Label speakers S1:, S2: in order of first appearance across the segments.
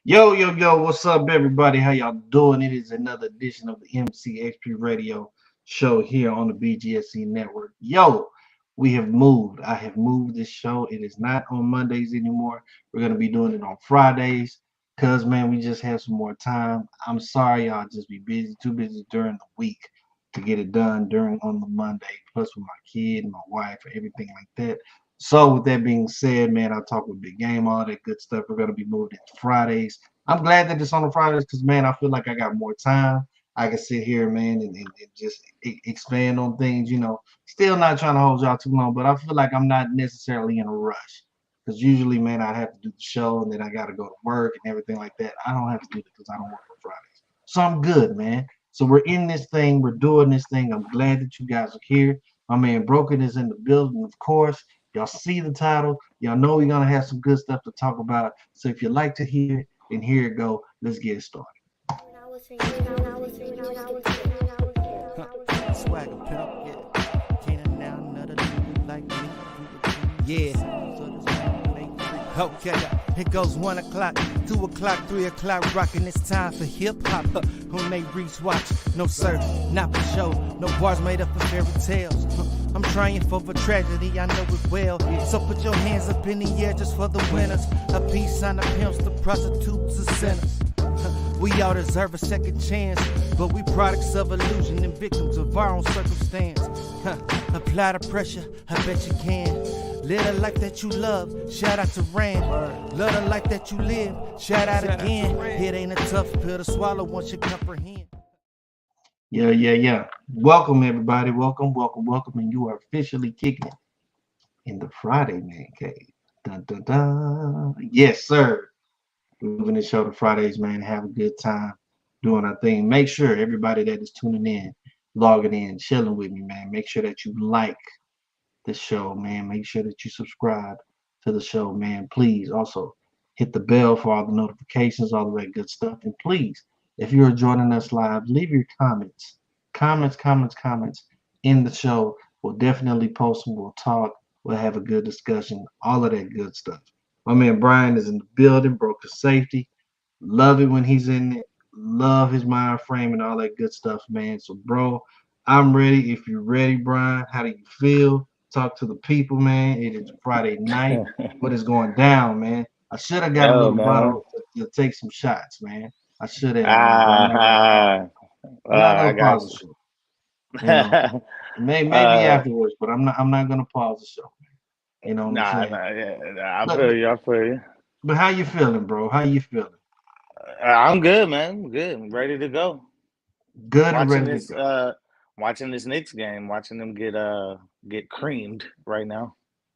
S1: Yo, what's up, everybody? How y'all doing? It is another edition of the MCXP Radio show here on the BGSE network. We have moved. I have moved this show. It is not on Mondays anymore. We're going to be doing it on Fridays because, man, we just have some more time. I'm sorry, y'all just be busy, too busy during the week to get it done during on the Monday, plus with my kid, my wife, and everything like that. So with that being said, man, I'll talk with Big Game, all that good stuff. We're gonna be moved into Fridays. I'm glad that it's on the Fridays because man, I feel like I got more time. I can sit here, man, and just expand on things. Still not trying to hold y'all too long, but I feel like I'm not necessarily in a rush because usually, man, I have to do the show and then I got to go to work and everything like that. I don't have to do it because I don't work on Fridays, so I'm good, man. So we're in this thing, we're doing this thing. I'm glad that you guys are here. My man Broken is in the building, of course. Y'all see the title. Y'all know we're gonna have some good stuff to talk about. So if you like to hear it, and here it go, let's get it started.
S2: Swagger pimp, yeah. Can't now another dude like me. Yeah. Okay, it goes 1 o'clock, 2 o'clock, 3 o'clock, rockin'. It's time for hip hop. On they Reese watch, no sir, not for show. No bars made up of fairy tales. I'm trying for the tragedy, I know it well. So put your hands up in the air just for the winners. A peace sign, the pimps, the prostitutes, the sinners. We all deserve a second chance, but we products of illusion and victims of our own circumstance. Apply the pressure, I bet you can. Live the life that you love, shout out to Rand. Love the life that you live, shout out again. It ain't a tough pill to swallow once you comprehend.
S1: Yeah. Welcome, everybody. Welcome. And you are officially kicking it in the Friday Man Cave. Dun, dun, dun. Yes, sir. We're moving the show to Fridays, man. Have a good time doing our thing. Make sure everybody that is tuning in, logging in, chilling with me, man. Make sure that you like the show, man. Make sure that you subscribe to the show, man. Please also hit the bell for all the notifications, all of that good stuff. And please, if you are joining us live, leave your comments. Comments in the show. We'll definitely post them. We'll talk. We'll have a good discussion. All of that good stuff. My man Brian is in the building, broken safety. Love it when he's in it. Love his mind frame and all that good stuff, man. So, bro, I'm ready. If you're ready, Brian, how do you feel? Talk to the people, man. It is Friday night. What is going down, man? I should have got a
S3: Yo,
S1: little
S3: man.
S1: bottle to take some shots, man. I should have, man, but I'm not gonna pause.
S3: Ah,
S1: I'm not
S3: I
S1: gonna
S3: got
S1: pause the show. You know,
S3: you.
S1: maybe
S3: uh,
S1: afterwards, but I'm not gonna pause the show. You know what I'm saying?
S3: yeah, I
S1: Look,
S3: feel you. I feel you.
S1: but how you feeling, bro? How you feeling?
S3: I'm good, man. Good. I'm ready to go.
S1: Good and
S3: Watching
S1: ready to
S3: this,
S1: go.
S3: watching this Knicks game. Watching them get creamed right now.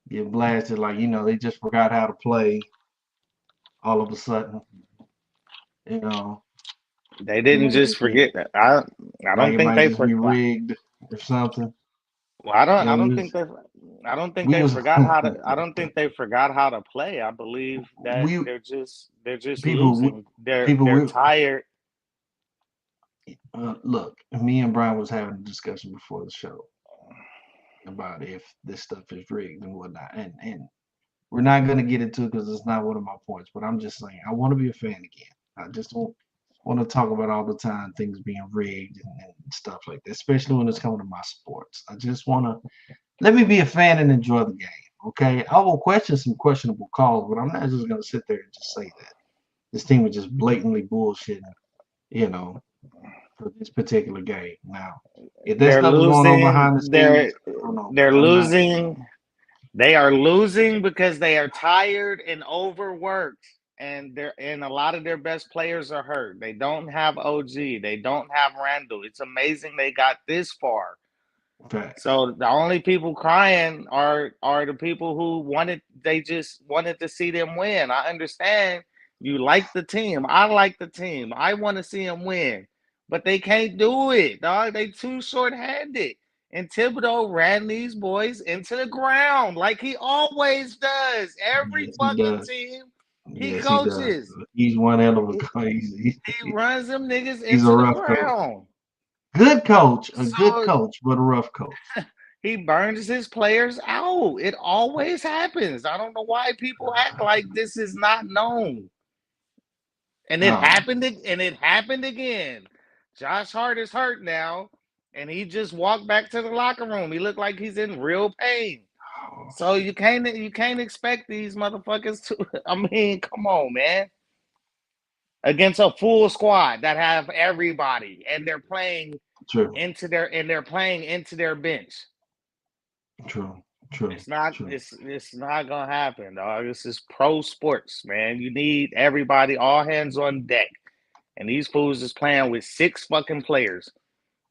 S1: Get blasted like they just forgot how to play all of a sudden. You know,
S3: They
S1: it
S3: didn't
S1: might
S3: just
S1: just be
S3: forget that. I
S1: like
S3: don't
S1: it
S3: think
S1: might
S3: they
S1: just be
S3: forgot.
S1: rigged or something.
S3: Well, I
S1: You
S3: don't.
S1: know,
S3: I
S1: we
S3: don't
S1: was
S3: think they. I don't think
S1: we
S3: they
S1: was
S3: forgot how to. I don't think they forgot how to play. I believe that
S1: we
S3: they're just
S1: people
S3: losing. They're
S1: people
S3: they're
S1: we
S3: tired.
S1: look. Me and Brian was having a discussion before the show about if this stuff is rigged and whatnot, and we're not gonna get into it because it's not one of my points. But I'm just saying I want to be a fan again. I just don't want to talk about all the time things being rigged and stuff like that, especially when it's coming to my sports. I just want to let me be a fan and enjoy the game. Okay, I will question some questionable calls, but I'm not just gonna sit there and just say that this team is just blatantly bullshitting. You know, for this particular game. Now, if that
S3: They're
S1: stuff is going on
S3: losing.
S1: behind the scenes, I don't know,
S3: They're
S1: but I'm not.
S3: losing. They are losing because they are tired and overworked, and a lot of their best players are hurt. They don't have OG. They don't have Randall. It's amazing they got this far.
S1: Facts.
S3: So the only people crying are the people who wanted. They just wanted to see them win. I understand you like the team. I like the team. I want to see them win, but they can't do it, dog. They too short-handed. And Thibodeau ran these boys into the ground like he always does. Every
S1: Yes, he
S3: fucking
S1: does.
S3: team he
S1: Yes, he does.
S3: coaches,
S1: He's one hell of a
S3: he,
S1: coach.
S3: he runs them niggas
S1: He's a
S3: into the
S1: rough coach.
S3: ground.
S1: Good coach, a good
S3: So
S1: coach, but a rough coach.
S3: he burns his players out. It always happens. I don't know why people act like this is not known. And it
S1: Oh,
S3: happened. And it happened again. Josh Hart is hurt now, and he just walked back to the locker room. He looked like he's in real pain.
S1: oh,
S3: So you can't expect these motherfuckers to. I mean, come on, man. Against a full squad that have everybody, and they're playing
S1: true,
S3: they're playing into their bench.
S1: true, true, true.
S3: It's not gonna happen, dog. This is pro sports, man. You need everybody, all hands on deck. And these fools is playing with 6 fucking players.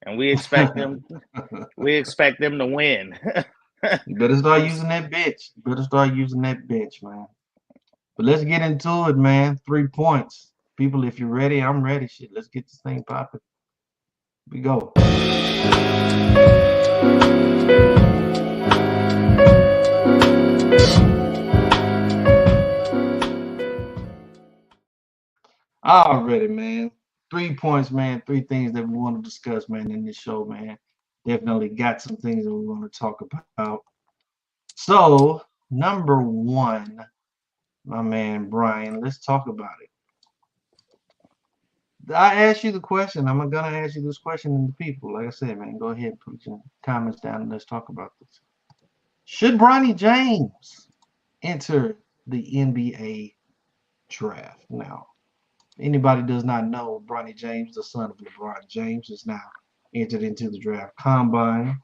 S3: And we expect them to win.
S1: You better start using that bench. You better start using that bench, man. But let's get into it, man. 3 points. People, if you're ready, I'm ready. Shit, let's get this thing popping. We go. Already, man. 3 points, man. 3 things that we want to discuss, man, in this show, man. Definitely got some things that we want to talk about. So, number one, my man Brian, let's talk about it. I asked you the question. I'm gonna ask you this question and the people. Like I said, man, go ahead and put your comments down and let's talk about this. Should Bronny James enter the NBA draft? Now, if anybody does not know, Bronny James, the son of LeBron James, is now entered into the draft combine.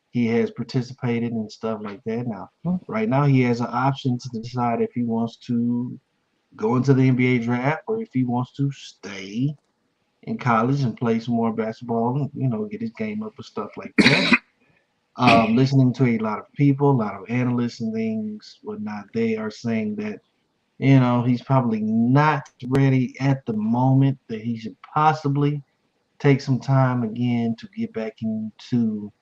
S1: He has participated in stuff like that. Now, right now, he has an option to decide if he wants to go into the NBA draft or if he wants to stay in college and play some more basketball and, get his game up and stuff like that. Listening to a lot of people, a lot of analysts and things, whatnot, they are saying that, he's probably not ready at the moment, that he should possibly take some time again to get back into,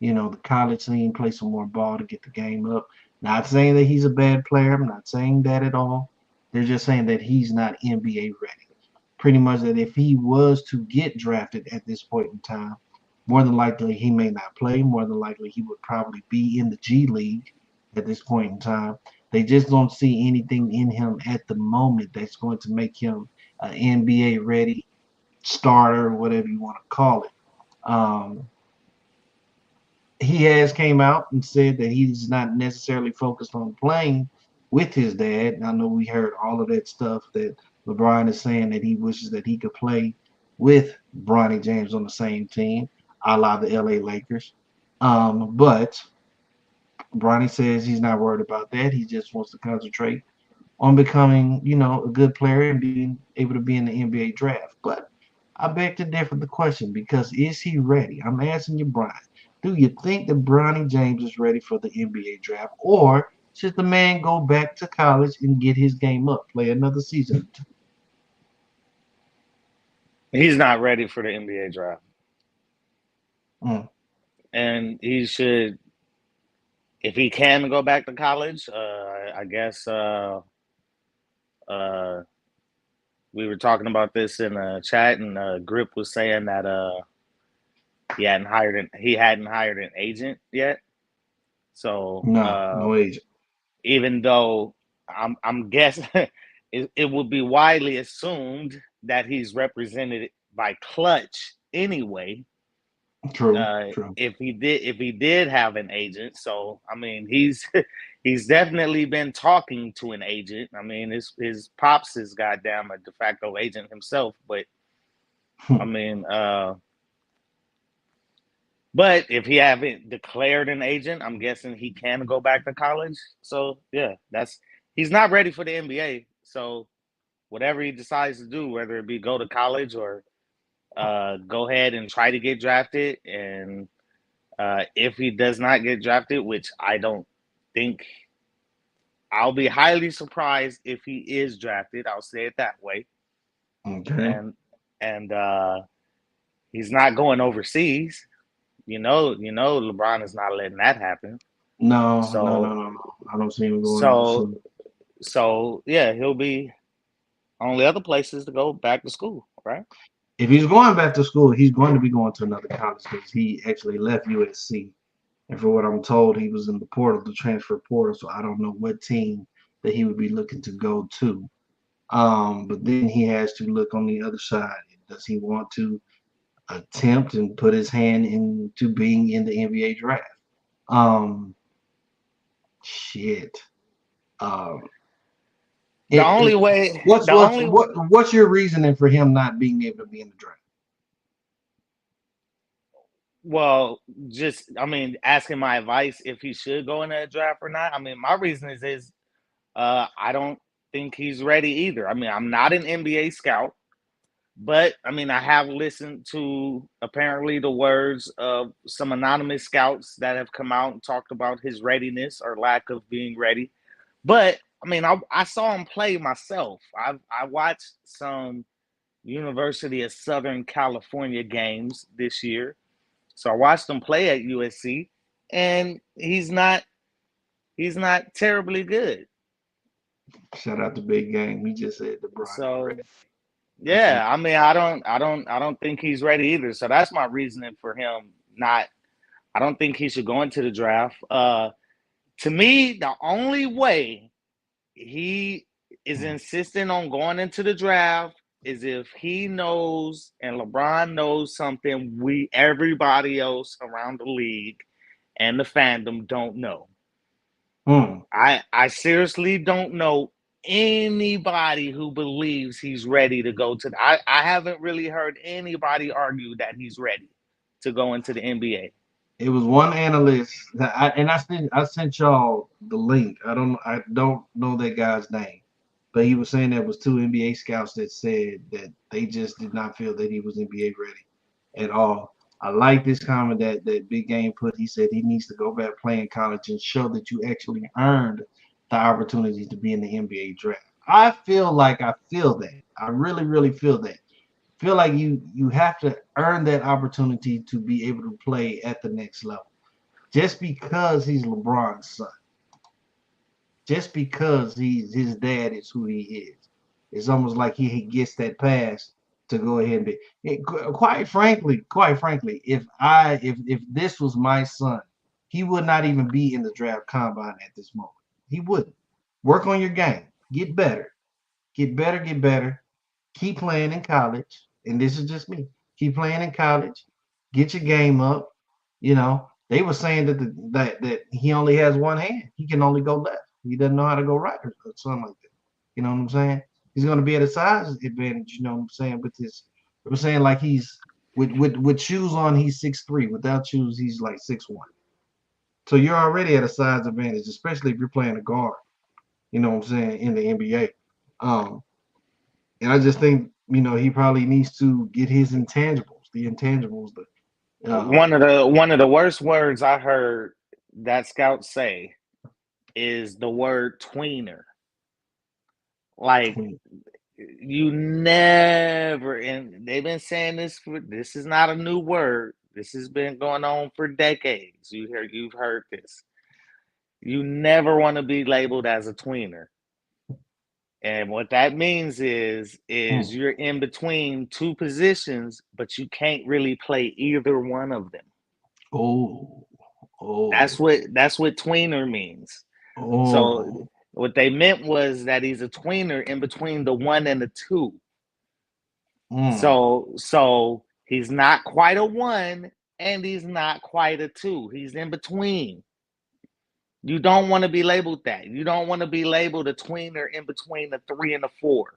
S1: the college scene, play some more ball to get the game up. Not saying that he's a bad player. I'm not saying that at all. They're just saying that he's not NBA ready. Pretty much that if he was to get drafted at this point in time, more than likely he may not play. More than likely he would probably be in the G League at this point in time. They just don't see anything in him at the moment that's going to make him an NBA ready starter, whatever you want to call it. He has came out and said that he's not necessarily focused on playing with his dad. I know we heard all of that stuff that LeBron is saying that he wishes that he could play with Bronny James on the same team, a la the LA Lakers. But Bronny says he's not worried about that. He just wants to concentrate on becoming, a good player and being able to be in the NBA draft. But I beg to differ the question, because is he ready? I'm asking you, Brian. Do you think that Bronny James is ready for the NBA draft, or should the man go back to college and get his game up, play another season?
S3: He's not ready for the NBA draft.
S1: Mm.
S3: And he should, if he can go back to college, I guess we were talking about this in a chat, and Grip was saying that he hadn't hired an agent yet. So
S1: No agent.
S3: even though I'm guessing it would be widely assumed that he's represented by Clutch anyway.
S1: True.
S3: If he did have an agent, so I mean he's definitely been talking to an agent. I mean his pops is goddamn a de facto agent himself, but I mean but if he haven't declared an agent, I'm guessing he can go back to college. So yeah, he's not ready for the NBA. So whatever he decides to do, whether it be go to college or go ahead and try to get drafted, and if he does not get drafted, which I don't think, I'll be highly surprised if he is drafted. I'll say it that way.
S1: Okay.
S3: And he's not going overseas. LeBron is not letting that happen.
S1: No.
S3: So,
S1: I don't see him going overseas.
S3: So yeah, he'll be only other places to go back to school, right?
S1: If he's going back to school, he's going to be going to another college, because he actually left USC. And for what I'm told, he was in the transfer portal. So I don't know what team that he would be looking to go to. But then he has to look on the other side. Does he want to attempt and put his hand into being in the NBA draft? Um, shit. Um,
S3: The only way,
S1: what's
S3: the only
S1: what's your reasoning for him not being able to be in the draft?
S3: Well, just I mean, asking my advice if he should go in that draft or not. I mean, my reason is I don't think he's ready either. I mean, I'm not an NBA scout, but I mean, I have listened to apparently the words of some anonymous scouts that have come out and talked about his readiness or lack of being ready. But I mean, I saw him play myself. I watched some University of Southern California games this year. So I watched him play at USC, and he's not terribly good.
S1: Shout out to Big Game. He just said the Bronny
S3: So
S1: ready.
S3: yeah, I mean, I don't think he's ready either. So that's my reasoning for him not. I don't think he should go into the draft. To me, the only way he is insistent on going into the draft is if he knows and LeBron knows something everybody else around the league and the fandom don't know.
S1: Hmm.
S3: I seriously don't know anybody who believes he's ready to go to I haven't really heard anybody argue that he's ready to go into the NBA.
S1: It was one analyst that I sent y'all the link. I don't know that guy's name, but he was saying there was two NBA scouts that said that they just did not feel that he was NBA ready at all. I like this comment that Big Game put. He said he needs to go back play in college and show that you actually earned the opportunity to be in the NBA draft. I feel like I feel that. I really, really feel that. Feel like you have to earn that opportunity to be able to play at the next level. Just because he's LeBron's son, just because his dad is who he is, it's almost like he gets that pass to go ahead and be. Quite frankly, if this was my son, he would not even be in the draft combine at this moment. He wouldn't. Work on your game. Get better. Get better. Get better. Keep playing in college. And this is just me. Keep playing in college. Get your game up. They were saying that he only has one hand. He can only go left. He doesn't know how to go right or something like that. You know what I'm saying? He's going to be at a size advantage. You know what I'm saying? I'm saying like he's with shoes on, he's 6'3". Without shoes, he's like 6'1". So you're already at a size advantage, especially if you're playing a guard. You know what I'm saying, in the NBA. And I just think he probably needs to get his intangibles, the intangibles.
S3: One of the worst words I heard that scout say is the word tweener. Like, you never, and they've been saying this is not a new word. This has been going on for decades. You've heard this. You never want to be labeled as a tweener. And what that means is you're in between two positions, but you can't really play either one of them.
S1: Oh.
S3: That's what tweener means. So what they meant was that he's a tweener in between the 1 and the 2. So he's not quite a 1 and he's not quite a 2. He's in between. You don't want to be labeled that. You don't want to be labeled a tweener in between the 3 and the 4.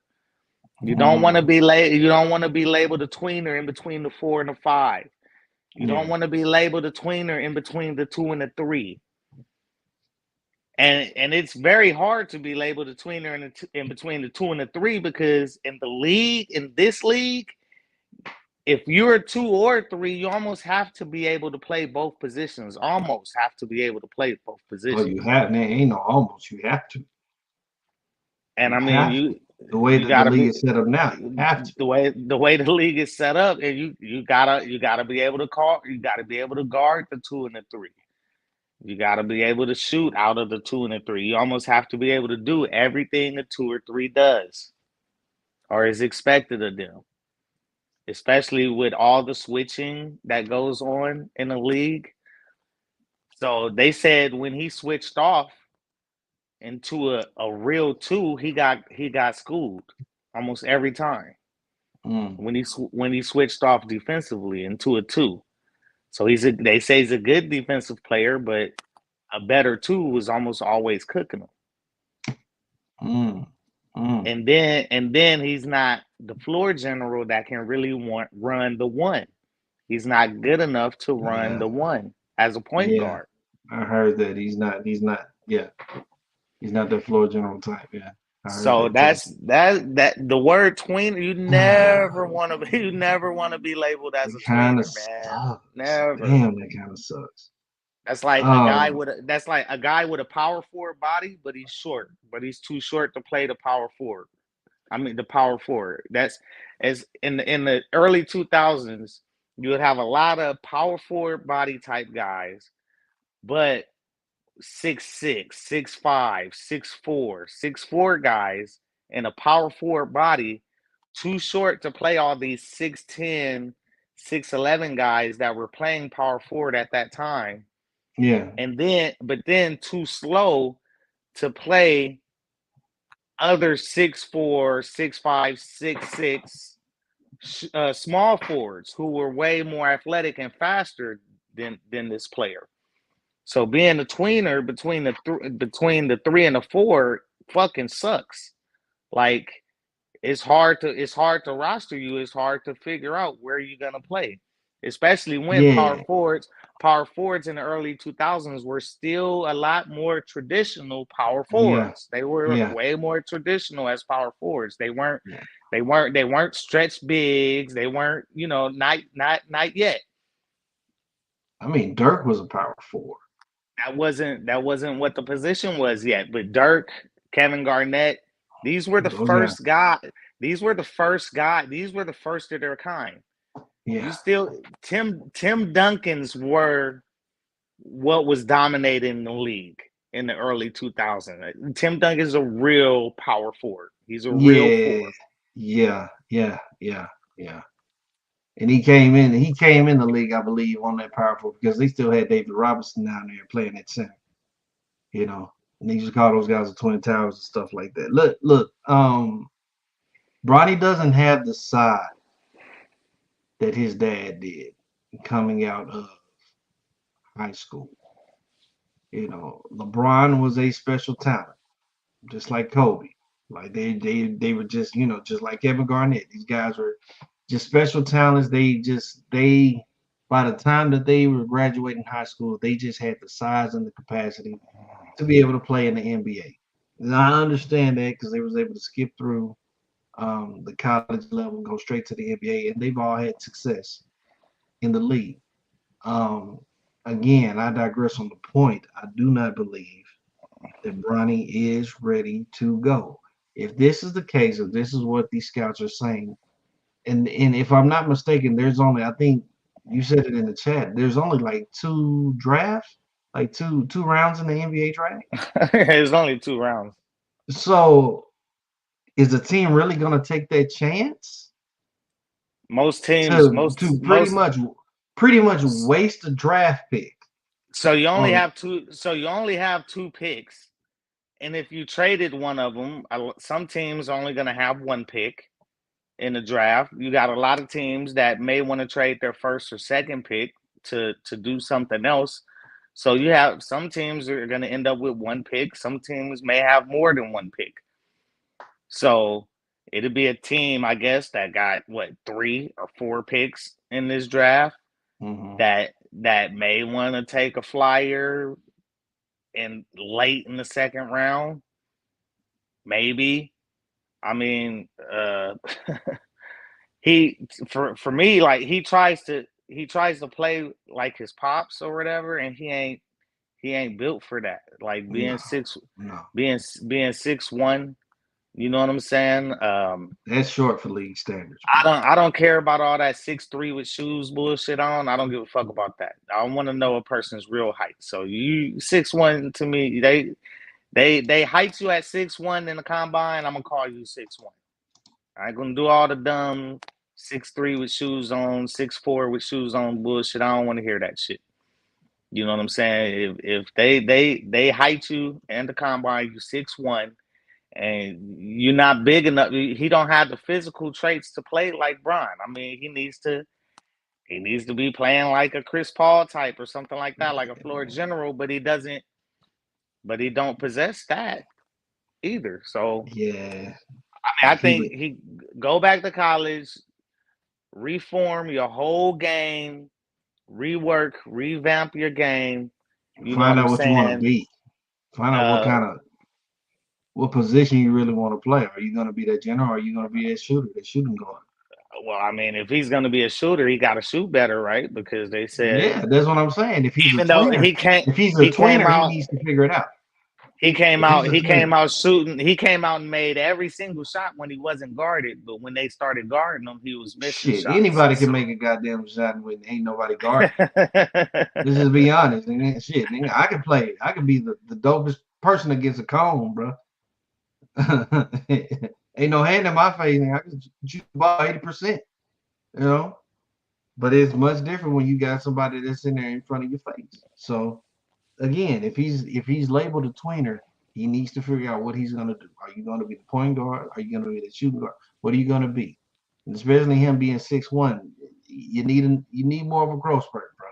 S3: You don't want to be labeled a tweener in between the 4 and the 5. You don't want to be labeled a tweener in between the 2 and the 3. And it's very hard to be labeled a tweener in between the 2 and the 3 because in this league, if you're a 2 or a 3, you almost have to be able to play both positions. Almost have to be able to play both positions.
S1: Oh, you have. There ain't no almost. You have to.
S3: And I mean,
S1: the way that the league is set up now, you have to.
S3: The way the league is set up, and you gotta be able to call. You gotta be able to guard the 2 and the 3. You gotta be able to shoot out of the 2 and the 3. You almost have to be able to do everything a 2 or 3 does, or is expected of them. Especially with all the switching that goes on in the league. So they said when he switched off into a real 2, he got schooled almost every time when he switched off defensively into a 2. So they say he's a good defensive player, but a better 2 was almost always cooking him. And then he's not the floor general that can really run the 1. He's not good enough to run the 1 as a point guard.
S1: I heard that he's not. Yeah, he's not the floor general type. Yeah.
S3: So that's the word tweener. You never want to be labeled as a tweener, man. Never.
S1: Damn, that kind of sucks.
S3: That's like a guy with a power forward body, but he's short. But he's too short to play the power forward. I mean, the power forward. That's as in the early 2000s, you would have a lot of power forward body type guys, but 6'6", 6'5", 6'4", 6'4" guys in a power forward body, too short to play all these 6'10", 6'11" guys that were playing power forward at that time.
S1: Yeah.
S3: But then too slow to play other 6'4", 6'5", 6'6" small forwards who were way more athletic and faster than this player. So being a tweener between the 3 and the 4 fucking sucks. Like it's hard to roster you. It's hard to figure out where you're gonna play, especially when power forwards in the early 2000s were still a lot more traditional power forwards. They were way more traditional as power forwards. They weren't stretch bigs. They weren't, not yet.
S1: I mean, Dirk was a power forward.
S3: That wasn't what the position was yet. But Dirk, Kevin Garnett, these were the first guys. These were the first of their kind.
S1: Yeah.
S3: You still Tim Duncans were what was dominating the league in the early 2000s. Tim Duncan is a real power forward. He's a real forward.
S1: Yeah. And he came in the league, I believe, on that power forward because they still had David Robinson down there playing at center. And they used to call those guys the Twin Towers and stuff like that. Look, Bronny doesn't have the size that his dad did coming out of high school. LeBron was a special talent, just like Kobe. Like they were just, just like Kevin Garnett. These guys were just special talents. They by the time that they were graduating high school, they just had the size and the capacity to be able to play in the NBA. And I understand that because they was able to skip through the college level and go straight to the NBA, and they've all had success in the league. Again, I digress on the point. I do not believe that Bronny is ready to go. If this is the case, if this is what these scouts are saying, and if I'm not mistaken, there's only, I think you said it in the chat, there's only like 2 drafts, like two rounds in the NBA draft.
S3: There's only 2 rounds.
S1: So is the team really going to take that chance?
S3: Most teams
S1: to pretty much waste a draft pick.
S3: So you only have 2 picks. And if you traded one of them, some teams are only going to have 1 pick in the draft. You got a lot of teams that may want to trade their first or second pick to do something else. So you have some teams are going to end up with 1 pick. Some teams may have more than 1 pick. So it'll be a team, I guess, that got 3 or 4 picks in this draft that may want to take a flyer late in the second round. Maybe. I mean, for me, like he tries to play like his pops or whatever, and he ain't built for that. Like being 6'1", you know what I'm saying?
S1: That's short for league standards.
S3: I don't care about all that 6'3" with shoes bullshit on. I don't give a fuck about that. I want to know a person's real height. So you 6'1" to me, they height you at 6'1" in the combine. I'm gonna call you 6'1". I ain't gonna do all the dumb 6'3" with shoes on, 6'4" with shoes on bullshit. I don't want to hear that shit. You know what I'm saying? If they height you and the combine, you 6'1", and you're not big enough. He don't have the physical traits to play like Bron. I mean, he needs to be playing like a Chris Paul type or something like that, like a floor general. But he doesn't. But he don't possess that either. So
S1: Yeah,
S3: I mean, I
S1: he
S3: think he go back to college, reform your whole game, rework, revamp your game. You know what
S1: find
S3: I'm
S1: out what you want to
S3: saying?
S1: be. Find out what position you really want to play. Are you going to be that general? Or are you going to be that shooter, that shooting guard?
S3: Well, I mean, if he's going to be a shooter, he got to shoot better, right? Because they said
S1: Yeah, that's what I'm saying. If he's a
S3: even though
S1: tweener,
S3: he came
S1: he
S3: out,
S1: needs to figure it out.
S3: he came
S1: If he's
S3: out,
S1: a
S3: he
S1: tweener,
S3: came out shooting, he came out and made every single shot when he wasn't guarded. But when they started guarding him, he was missing
S1: shit,
S3: shots.
S1: anybody can
S3: So
S1: make a goddamn shot when ain't nobody guarding. Let's just be honest. Nigga. Shit, nigga, I can play. I can be the dopest person that gets a cone, bro. Ain't no hand in my face, nigga. I can shoot about 80%, you know. But it's much different when you got somebody that's in there in front of your face. So again, if he's labeled a tweener, he needs to figure out what he's gonna do. Are you gonna be the point guard? Are you gonna be the shooting guard? What are you gonna be? And especially him being 6'1", you need more of a growth spurt, bro,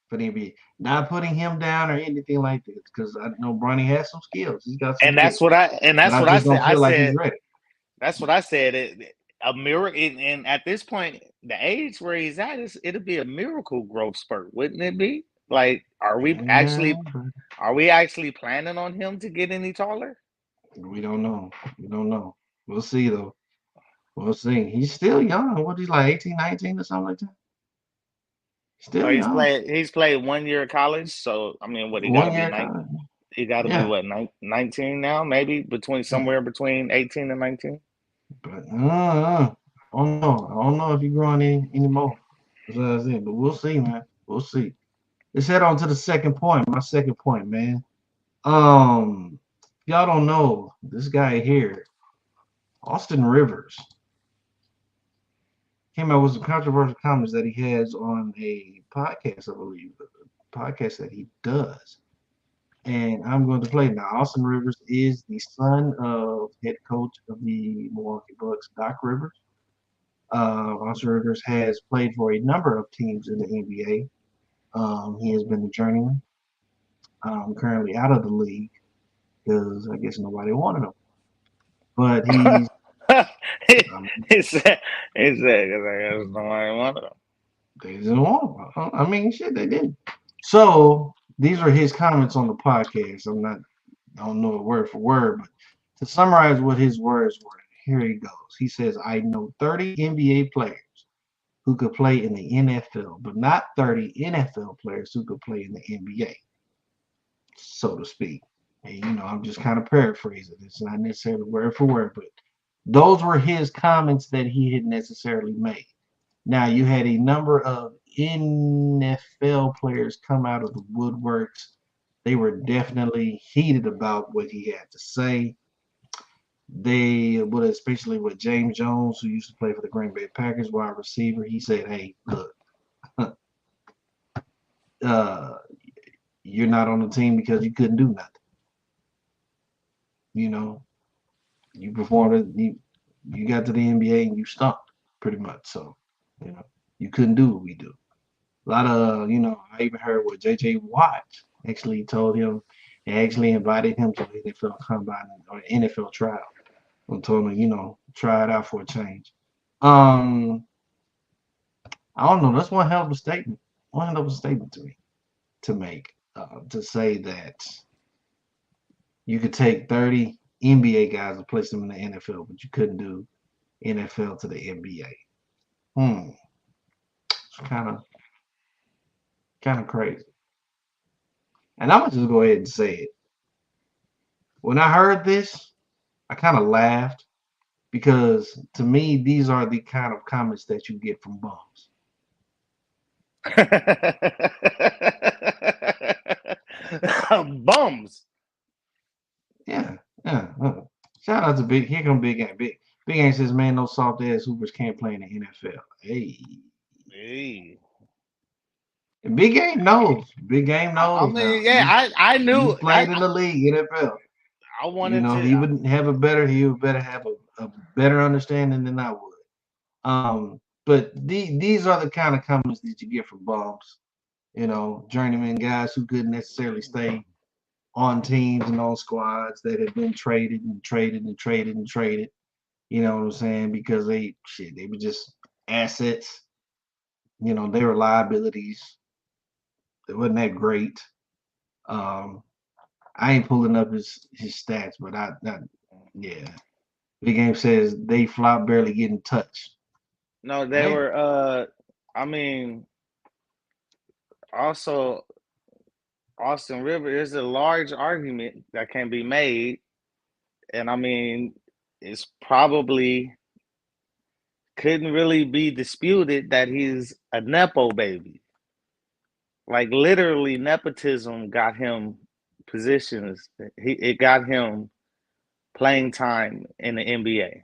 S1: for the NBA. Not putting him down or anything like this, because I know Bronny has some skills. He's got some
S3: and that's
S1: skills,
S3: what
S1: but I just
S3: said.
S1: don't feel like he's ready.
S3: That's what I said. A miracle, and at this point, the age where he's at, it'll be a miracle growth spurt, wouldn't it be? Like,
S1: Yeah,
S3: are we actually planning on him to get any taller?
S1: we don't know. We don't know. We'll see though. We'll see. He's still young. What he's like 18, 19 or something like that.
S3: So
S1: Still young.
S3: he's played 1 year of college. So I mean, what he got to
S1: 1 year
S3: be
S1: college.
S3: he got to be
S1: Yeah.
S3: what 19 now, maybe
S1: Yeah.
S3: somewhere between 18 and 19.
S1: But I don't know. I don't know if he's growing anymore. That's what I said. But we'll see, man. We'll see. Let's head on to the second point. My second point, man. Y'all don't know this guy here, Austin Rivers, came out with some controversial comments that he has on a podcast, I believe, a podcast that he does. And I'm going to play now. Austin Rivers is the son of head coach of the Milwaukee Bucks, Doc Rivers. Austin Rivers has played for a number of teams in the NBA. He has been a journeyman. Currently out of the league because I guess nobody wanted him. But he's
S3: he said, "Because nobody wanted him."
S1: they didn't want him. I mean, shit, they didn't. So these are his comments on the podcast. I don't know it word for word, but to summarize what his words were, here he goes. He says, I know 30 NBA players who could play in the NFL, but not 30 NFL players who could play in the NBA, so to speak. And, I'm just kind of paraphrasing. It's not necessarily word for word, but those were his comments that he had necessarily made. Now, you had a number of NFL players come out of the woodworks. They were definitely heated about what he had to say. Especially with James Jones, who used to play for the Green Bay Packers, wide receiver, he said, hey, look, you're not on the team because you couldn't do nothing. You performed, you got to the NBA and you stunk pretty much. So, you couldn't do what we do. A lot of, I even heard what J.J. Watt actually told him and actually invited him to the NFL combine or NFL trial and told him, try it out for a change. I don't know. That's one hell of a statement. One hell of a statement to me to make, to say that you could take 30 NBA guys and place them in the NFL, but you couldn't do NFL to the NBA. It's kind of crazy. And I'm gonna just go ahead and say it. When I heard this, I kind of laughed because to me, these are the kind of comments that you get from bums.
S3: Bums.
S1: Yeah. Shout out to Big. Here come Big Gang. Big Gang says, man, no soft ass hoopers can't play in the NFL. Hey. And Big Game knows. Big Game
S3: I
S1: knows now.
S3: mean, yeah, I
S1: He's
S3: knew.
S1: played in the league, NFL.
S3: I
S1: You
S3: wanted
S1: know,
S3: to.
S1: he would better have a better understanding than I would. But these are the kind of comments that you get from bums. You know, journeyman guys who couldn't necessarily stay on teams and on squads that have been traded and traded and traded and traded. You know what I'm saying? Because they were just assets. You know, they were liabilities. It wasn't that great. Um, I ain't pulling up his stats, but yeah. Big Game says they flop barely getting touched.
S3: No, they
S1: Hey,
S3: were. I mean, also Austin River is a large argument that can be made, and I mean, it's probably couldn't really be disputed that he's a nepo baby. Like literally, nepotism got him positions. It got him playing time in the NBA.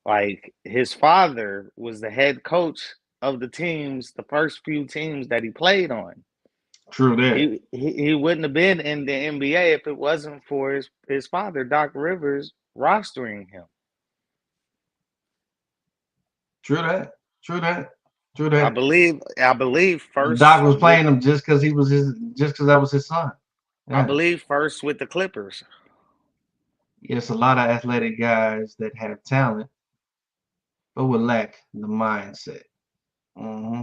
S3: Like his father was the head coach of the teams, the first few teams that he played on.
S1: true that.
S3: He wouldn't have been in the NBA if it wasn't for his father, Doc Rivers, rostering him.
S1: True that. True that. True
S3: I
S1: that.
S3: believe
S1: Doc
S3: first
S1: was
S3: with
S1: playing him just because that was his son.
S3: I
S1: Yeah.
S3: believe first with the Clippers.
S1: Yes, a lot of athletic guys that have talent, but would lack the mindset. hmm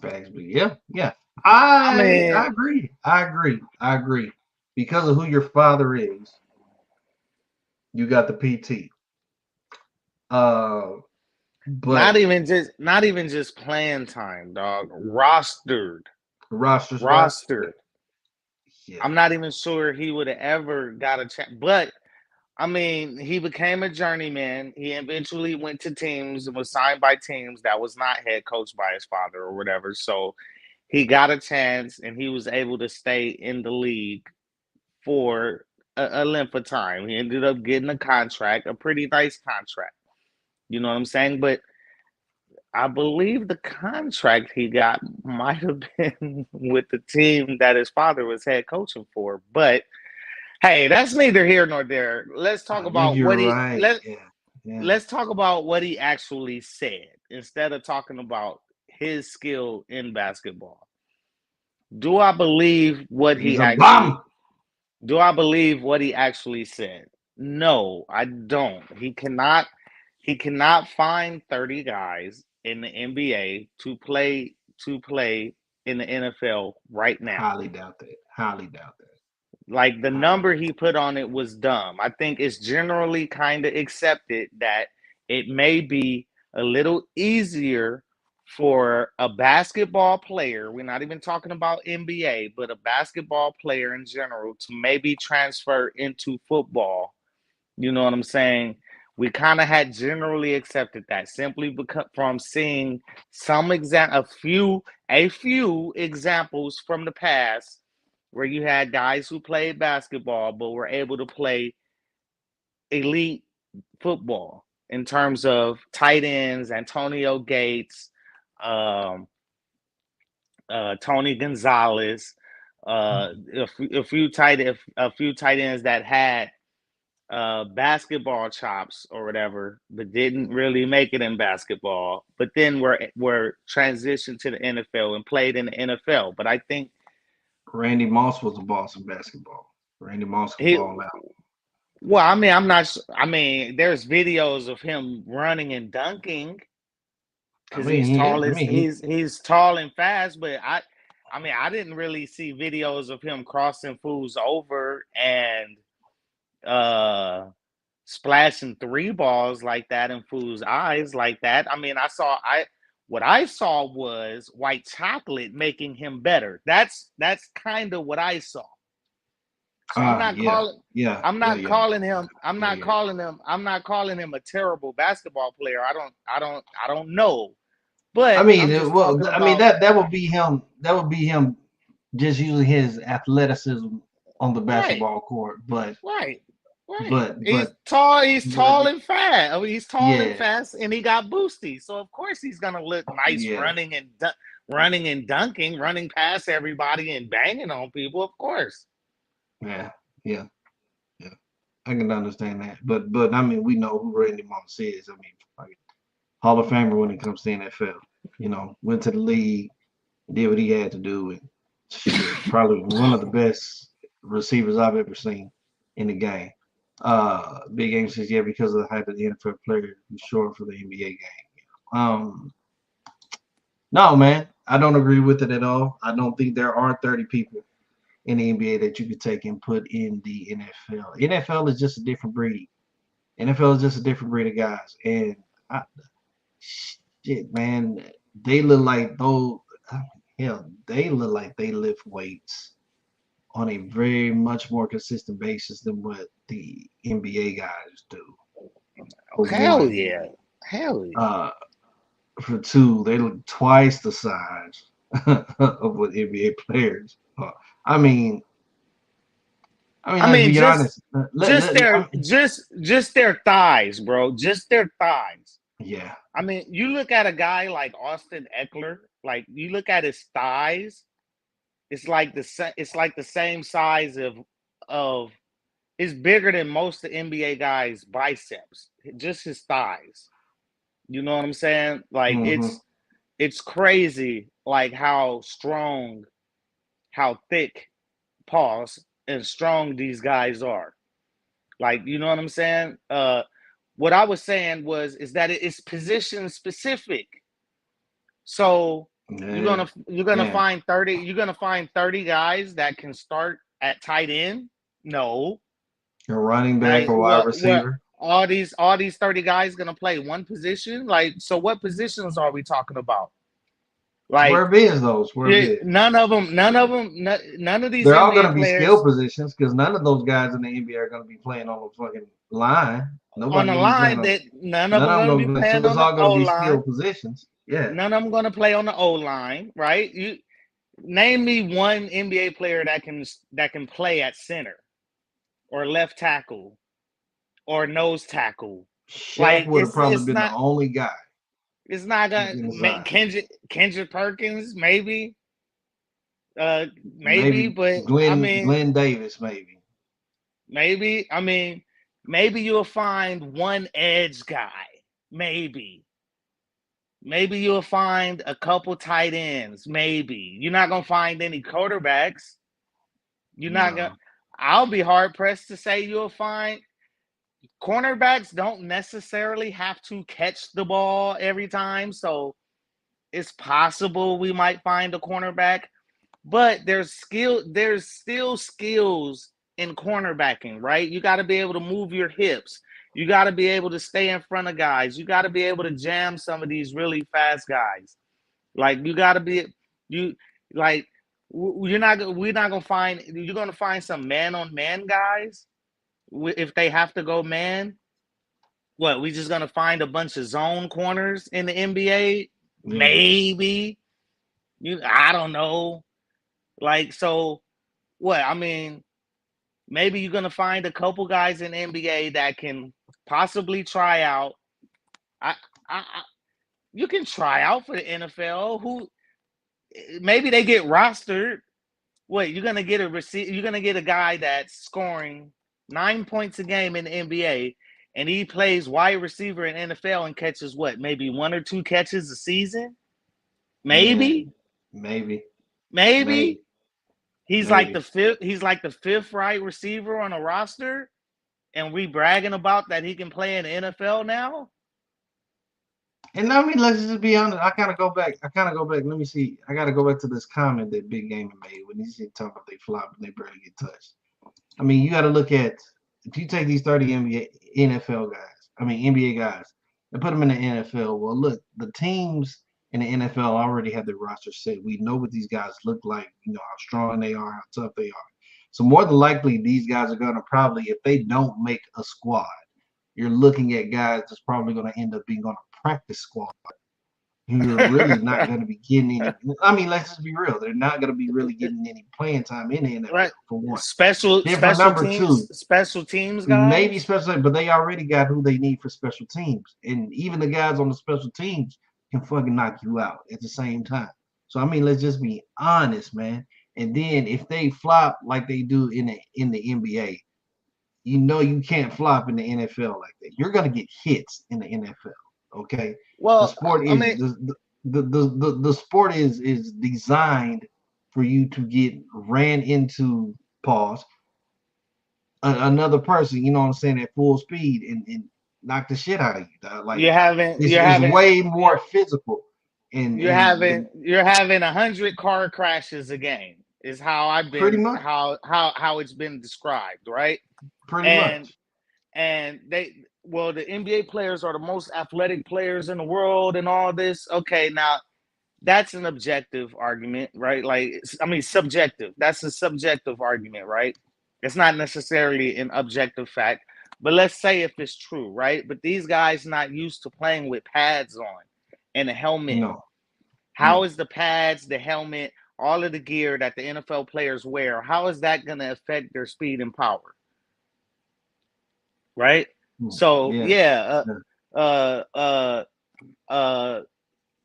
S1: Facts, but yeah.
S3: I
S1: I
S3: mean,
S1: agree. I agree. Because of who your father is, you got the PT. Uh,
S3: not
S1: but
S3: even just not even just playing time, dog. Rostered,
S1: roster spot,
S3: rostered.
S1: yeah.
S3: I'm not even sure he would have ever got a chance. But I mean, he became a journeyman. He eventually went to teams and was signed by teams that was not head coached by his father or whatever. So he got a chance and he was able to stay in the league for a length of time. He ended up getting a contract, a pretty nice contract. You know what I'm saying? But I believe the contract he got might have been with the team that his father was head coaching for. But hey, that's neither here nor there. Let's talk
S1: I think
S3: about
S1: you're right. Yeah.
S3: let's talk about what he actually said instead of talking about his skill in basketball. Do I believe what he
S1: He's a
S3: actually
S1: bum.
S3: do I believe what he actually said? No, I don't. He cannot find 30 guys in the NBA to play in the NFL right now.
S1: Highly doubt that. Highly doubt that.
S3: Like the
S1: Highly
S3: number
S1: doubt
S3: he put on it was dumb. I think it's generally kind of accepted that it may be a little easier for a basketball player. We're not even talking about NBA, but a basketball player in general to maybe transfer into football. You know what I'm saying? We kind of had generally accepted that simply because from seeing a few examples from the past where you had guys who played basketball but were able to play elite football in terms of tight ends, Antonio Gates, um, Tony Gonzalez, a few tight ends that had basketball chops or whatever, but didn't really make it in basketball. But then were transitioned to the NFL and played in the NFL. But I think
S1: Randy Moss was a boss in basketball. Randy Moss could
S3: he
S1: ball out.
S3: Well, I mean, I'm not. I mean, there's videos of him running and dunking
S1: I
S3: because
S1: mean,
S3: he's
S1: he.
S3: tall
S1: I
S3: as
S1: mean, he.
S3: he's tall and fast. But I mean, I didn't really see videos of him crossing fools over and uh splashing three balls like that in fools' eyes like that. I mean, what I saw was white chocolate making him better. That's kind of what I saw. So I'm not
S1: Yeah,
S3: calling
S1: yeah,
S3: I'm
S1: yeah,
S3: not
S1: yeah,
S3: calling him I'm
S1: yeah,
S3: not
S1: yeah.
S3: calling him I'm not calling him a terrible basketball player. I don't know. But I'm just
S1: Well,
S3: talking
S1: I mean
S3: about
S1: that would be him. That would be him just using his athleticism on the
S3: right,
S1: basketball court.
S3: right, right.
S1: But,
S3: He's
S1: but,
S3: tall, he's
S1: but,
S3: tall and fast. I mean, he's tall and
S1: yeah,
S3: fast and he got boosty. So of course he's gonna look nice
S1: yeah.
S3: running and running and dunking, running past everybody and banging on people, of course.
S1: Yeah, yeah, yeah. I can understand that. But I mean, we know who Randy Moss is. I mean, like, Hall of Famer when it comes to NFL. You know, went to the league, did what he had to do, and shit, probably one of the best receivers I've ever seen in the game. Big Game says, yeah, because of the hype of the NFL player who's short for the NBA game. No, man, I don't agree with it at all. I don't think there are 30 people in the NBA that you could take and put in the NFL. NFL is just a different breed. NFL is just a different breed of guys. And I, shit, man, they look like those, hell, they look like they lift weights on a very much more consistent basis than what the NBA guys do. For
S3: Hell
S1: one.
S3: yeah. Hell yeah.
S1: For two, they look twice the size of what NBA players are. I mean, let's be honest.
S3: Just their thighs, bro. Just their thighs.
S1: Yeah.
S3: I mean, you look at a guy like Austin Eckler, like you look at his thighs, it's like the same size of it's bigger than most of the NBA guys' biceps, just his thighs. You know what I'm saying? Like it's crazy, like how strong, how thick, pause, and strong these guys are. Like, you know what I'm saying? What I was saying is that it's position specific. So you're gonna find 30 guys that can start at tight end. No.
S1: A running back or wide receiver.
S3: All these 30 guys gonna play one position. Like, so what positions are we talking about? Like,
S1: where is those?
S3: None of these.
S1: They're all gonna be skill positions because none of those guys in the NBA are gonna be playing on the fucking line.
S3: None of them gonna be playing on the O line.
S1: Skill positions. Yeah.
S3: None of them gonna play on the O line, right? You name me one NBA player that can play at center or left tackle or nose tackle.
S1: Shaq would have probably been the only guy.
S3: It's not gonna Kendrick Perkins, maybe. Maybe, but
S1: Glenn Davis, maybe.
S3: Maybe. I mean, maybe you'll find one edge guy. Maybe you'll find a couple tight ends. Maybe. You're not gonna find any quarterbacks. I'll be hard pressed to say you'll find cornerbacks don't necessarily have to catch the ball every time. So it's possible we might find a cornerback, but there's still skills in cornerbacking, right? You got to be able to move your hips. You got to be able to stay in front of guys. You got to be able to jam some of these really fast guys. Like we're not gonna find. You're gonna find some man-on-man guys if they have to go man. What, we just gonna find a bunch of zone corners in the NBA? Yeah. Maybe. I don't know. Like, so what? I mean, maybe you're gonna find a couple guys in the NBA that can possibly try out. You can try out for the NFL. Who? Maybe they get rostered. What, you're gonna get you're gonna get a guy that's scoring 9 points a game in the NBA, and he plays wide receiver in NFL and catches what? Maybe 1 or 2 catches a season. Maybe. He's like the fifth. He's like the 5th right receiver on a roster, and we bragging about that he can play in the NFL now.
S1: And I mean, let's just be honest. I kind of go back. Let me see. I got to go back to this comment that Big Game made when he said talking about they flop and they barely get touched. I mean, you got to look at, if you take these 30 NBA guys, and put them in the NFL. Well, look, the teams in the NFL already have their roster set. We know what these guys look like. You know how strong they are, how tough they are. So more than likely, these guys are going to probably, if they don't make a squad, you're looking at guys that's probably going to end up being on a practice squad. You're really not going to be getting any. I mean, let's just be real. They're not going to be really getting any playing time in the NFL, right? For one. Special teams guys? Maybe special, but they already got who they need for special teams. And even the guys on the special teams can fucking knock you out at the same time. So I mean, let's just be honest, man. And then if they flop like they do in the NBA, you know you can't flop in the NFL like that. You're gonna get hits in the NFL. Okay, the
S3: Well,
S1: sport
S3: I
S1: is
S3: mean,
S1: the sport is designed for you to get ran into, pause, another person. You know what I'm saying, at full speed and knock the shit out of you. Dog. Like
S3: you're having you're
S1: it's
S3: having
S1: way more physical.
S3: you're
S1: And
S3: you're having 100 car crashes a game is how I've
S1: pretty
S3: been
S1: much,
S3: how it's been described, right?
S1: pretty
S3: And
S1: much.
S3: the NBA players are the most athletic players in the world and all this. Okay, now that's an objective argument, right? Like, I mean, subjective. That's a subjective argument, right? It's not necessarily an objective fact, but let's say if it's true, right? But these guys not used to playing with pads on and a helmet.
S1: No,
S3: How
S1: no.
S3: is the pads, the helmet, all of the gear that the NFL players wear, how is that going to affect their speed and power, right? So
S1: Yeah.
S3: yeah,
S1: Yeah.
S3: uh, uh, uh,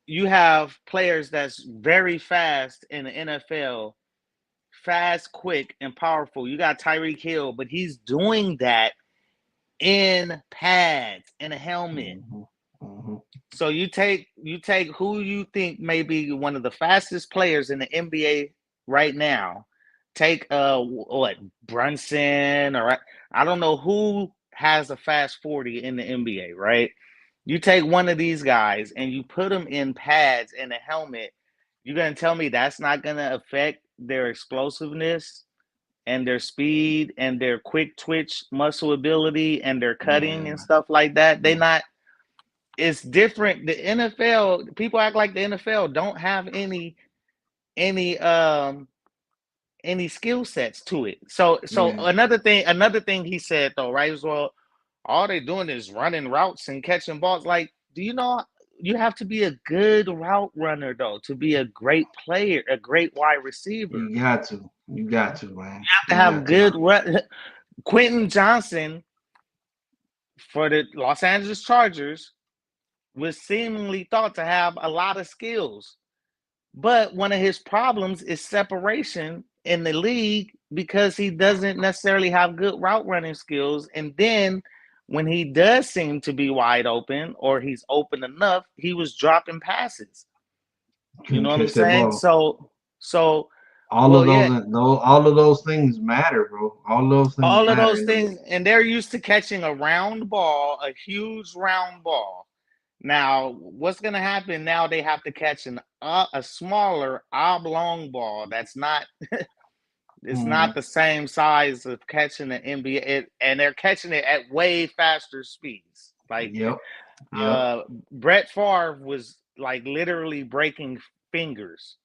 S3: you have players that's very fast in the NFL, fast, quick, and powerful. You got Tyreek Hill, but he's doing that in pads and a helmet.
S1: Mhm, mhm.
S3: So you take who you think may be one of the fastest players in the NBA right now. Take what, Brunson, or I don't know who has a fast 40 in the NBA, right? You take one of these guys and you put them in pads and a helmet. You're gonna tell me that's not gonna affect their explosiveness and their speed and their quick twitch muscle ability and their cutting and
S1: Man,
S3: stuff like that? They
S1: man.
S3: not. It's different. The NFL, people act like the NFL don't have any any skill sets to it. So
S1: Yeah.
S3: another thing he said though, right, was, well, all they're doing is running routes and catching balls. Like, do you know you have to be a good route runner though to be a great player, a great wide receiver?
S1: You got to. You got to, man.
S3: You have to
S1: You
S3: have
S1: got to.
S3: good Quentin Johnson for the Los Angeles Chargers was seemingly thought to have a lot of skills. But one of his problems is separation in the league because he doesn't necessarily have good route running skills. And then when he does seem to be wide open or he's open enough, he was dropping passes. You
S1: Couldn't
S3: know what I'm
S1: catch that
S3: saying?
S1: ball.
S3: So,
S1: All
S3: well,
S1: of
S3: yeah,
S1: all of those things matter, bro. All those things
S3: all of
S1: matter.
S3: those things. And they're used to catching a round ball, a huge round ball. Now, what's going to happen now? They have to catch a smaller oblong ball that's not. It's not
S1: Mhm.
S3: the same size of catching an NBA, and they're catching it at way faster speeds. Like,
S1: Yep. Yep.
S3: Brett Favre was like literally breaking fingers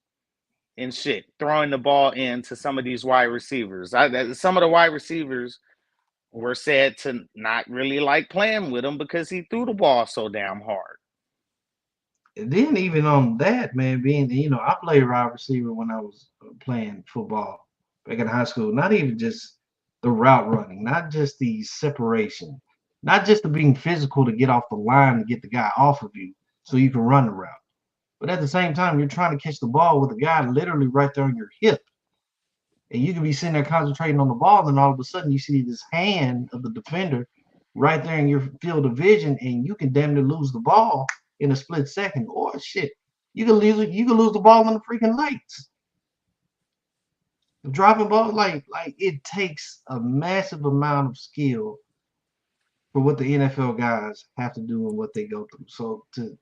S3: and shit, throwing the ball into some of these wide receivers. Some of the wide receivers were said to not really like playing with him because he threw the ball so damn hard.
S1: And then even on that, man, being, I played wide receiver when I was playing football back in high school. Not even just the route running, not just the separation, not just the being physical to get off the line to get the guy off of you so you can run the route. But at the same time, you're trying to catch the ball with a guy literally right there on your hip. And you can be sitting there concentrating on the ball, and all of a sudden you see this hand of the defender right there in your field of vision, and you can damn near lose the ball in a split second. Or shit, you can lose the ball in the freaking lights. The dropping ball, like it takes a massive amount of skill for what the NFL guys have to do and what they go through. So to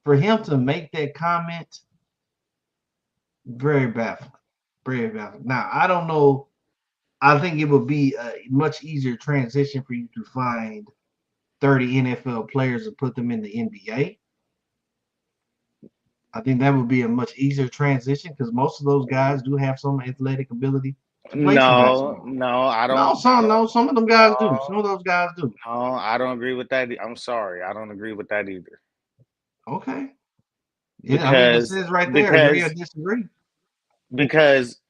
S1: for him to make that comment, very baffling. Very baffling. Now I don't know. I think it would be a much easier transition for you to find 30 NFL players and put them in the NBA. I think that would be a much easier transition because most of those guys do have some athletic ability to play some
S3: No,
S1: basketball.
S3: no, I
S1: No,
S3: don't.
S1: some of them guys do. Some
S3: No,
S1: of those guys do.
S3: no, I don't agree with that. I'm sorry, I don't agree with that either.
S1: Okay. I mean, it
S3: Because
S1: says right there, agree or
S3: because
S1: disagree.
S3: because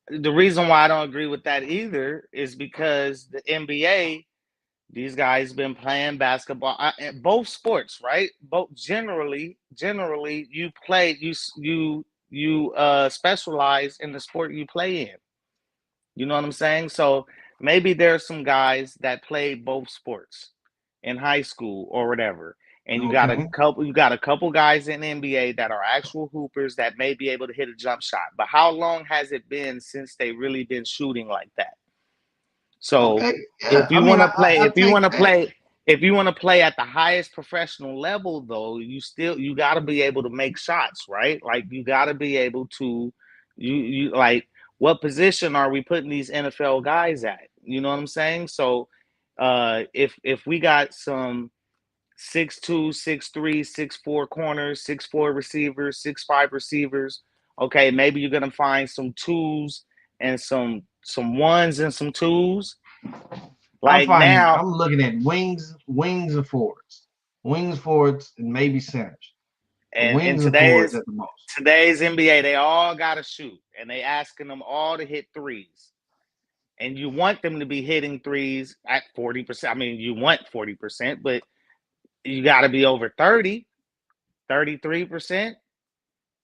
S3: the reason why I don't agree with that either is because the NBA These guys been playing basketball, both sports, right? Both generally, you play, you specialize in the sport you play in. You know what I'm saying? So maybe there's some guys that play both sports in high school or whatever. And you got a couple guys in the NBA that are actual hoopers that may be able to hit a jump shot. But how long has it been since they really been shooting like that? So if you want to play, if you want to play at the highest professional level, though, you got to be able to make shots, right? Like you got to be able to, you like, what position are we putting these NFL guys at? You know what I'm saying? So, if we got some 6'2", 6'3", 6'4" corners, 6'4" receivers, 6'5" receivers, okay, maybe you're gonna find some twos and some ones and some twos. Like now,
S1: I'm looking at wings and forwards, and maybe centers.
S3: and
S1: Wings and forwards at the most.
S3: Today's NBA, they all gotta shoot, and they asking them all to hit threes. And you want them to be hitting threes at 40%. I mean, you want 40%, but you got to be over 30, 33%.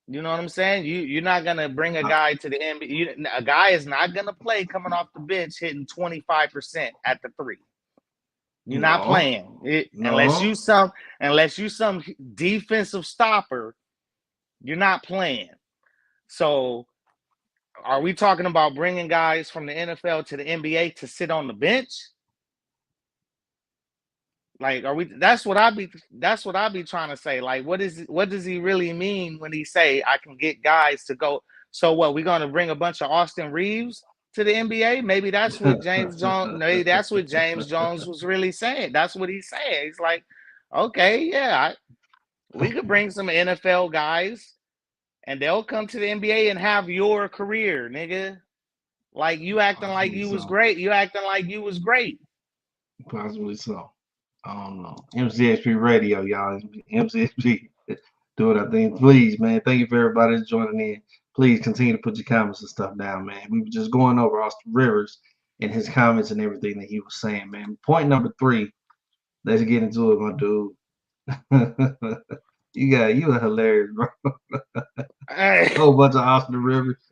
S3: You know what I'm saying? You're not going to bring a guy to the NBA. A guy is not going to play coming off the bench hitting 25% at the three. You're not playing unless you some defensive stopper. You're not playing. So are we talking about bringing guys from the NFL to the NBA to sit on the bench? Like, are we? That's what I be trying to say. Like, what does he really mean when he say I can get guys to go? So what? We gonna bring a bunch of Austin Reeves to the NBA? Maybe that's what James Jones. Maybe that's what James Jones was really saying. That's what he's saying. He's like, okay, yeah, we could bring some NFL guys, and they'll come to the NBA and have your career, nigga. Like you acting like you was great. You acting like you was great.
S1: Possibly so. I don't know. MCXPRadio, y'all. MCXP doing our thing. Please, man. Thank you for everybody that's joining in. Please continue to put your comments and stuff down, man. We were just going over Austin Rivers and his comments and everything that he was saying, man. Point number 3. Let's get into it, my dude. you are hilarious, bro.
S3: Hey.
S1: A whole bunch of Austin Rivers.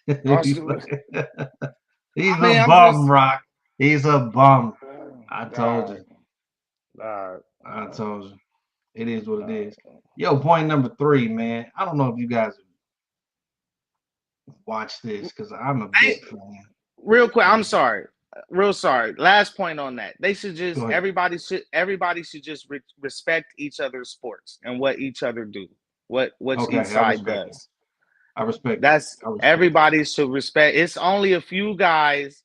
S1: He's a bum, Rock. He's a bum. I told you. I told you. It is what it is. Yo, point number 3, man. I don't know if you guys watch this because I'm a big fan.
S3: Real quick, I'm sorry. Real sorry. Last point on that. They should just everybody should just respect each other's sports and what each other do. What each side does.
S1: I respect.
S3: Everybody should respect. It's only a few guys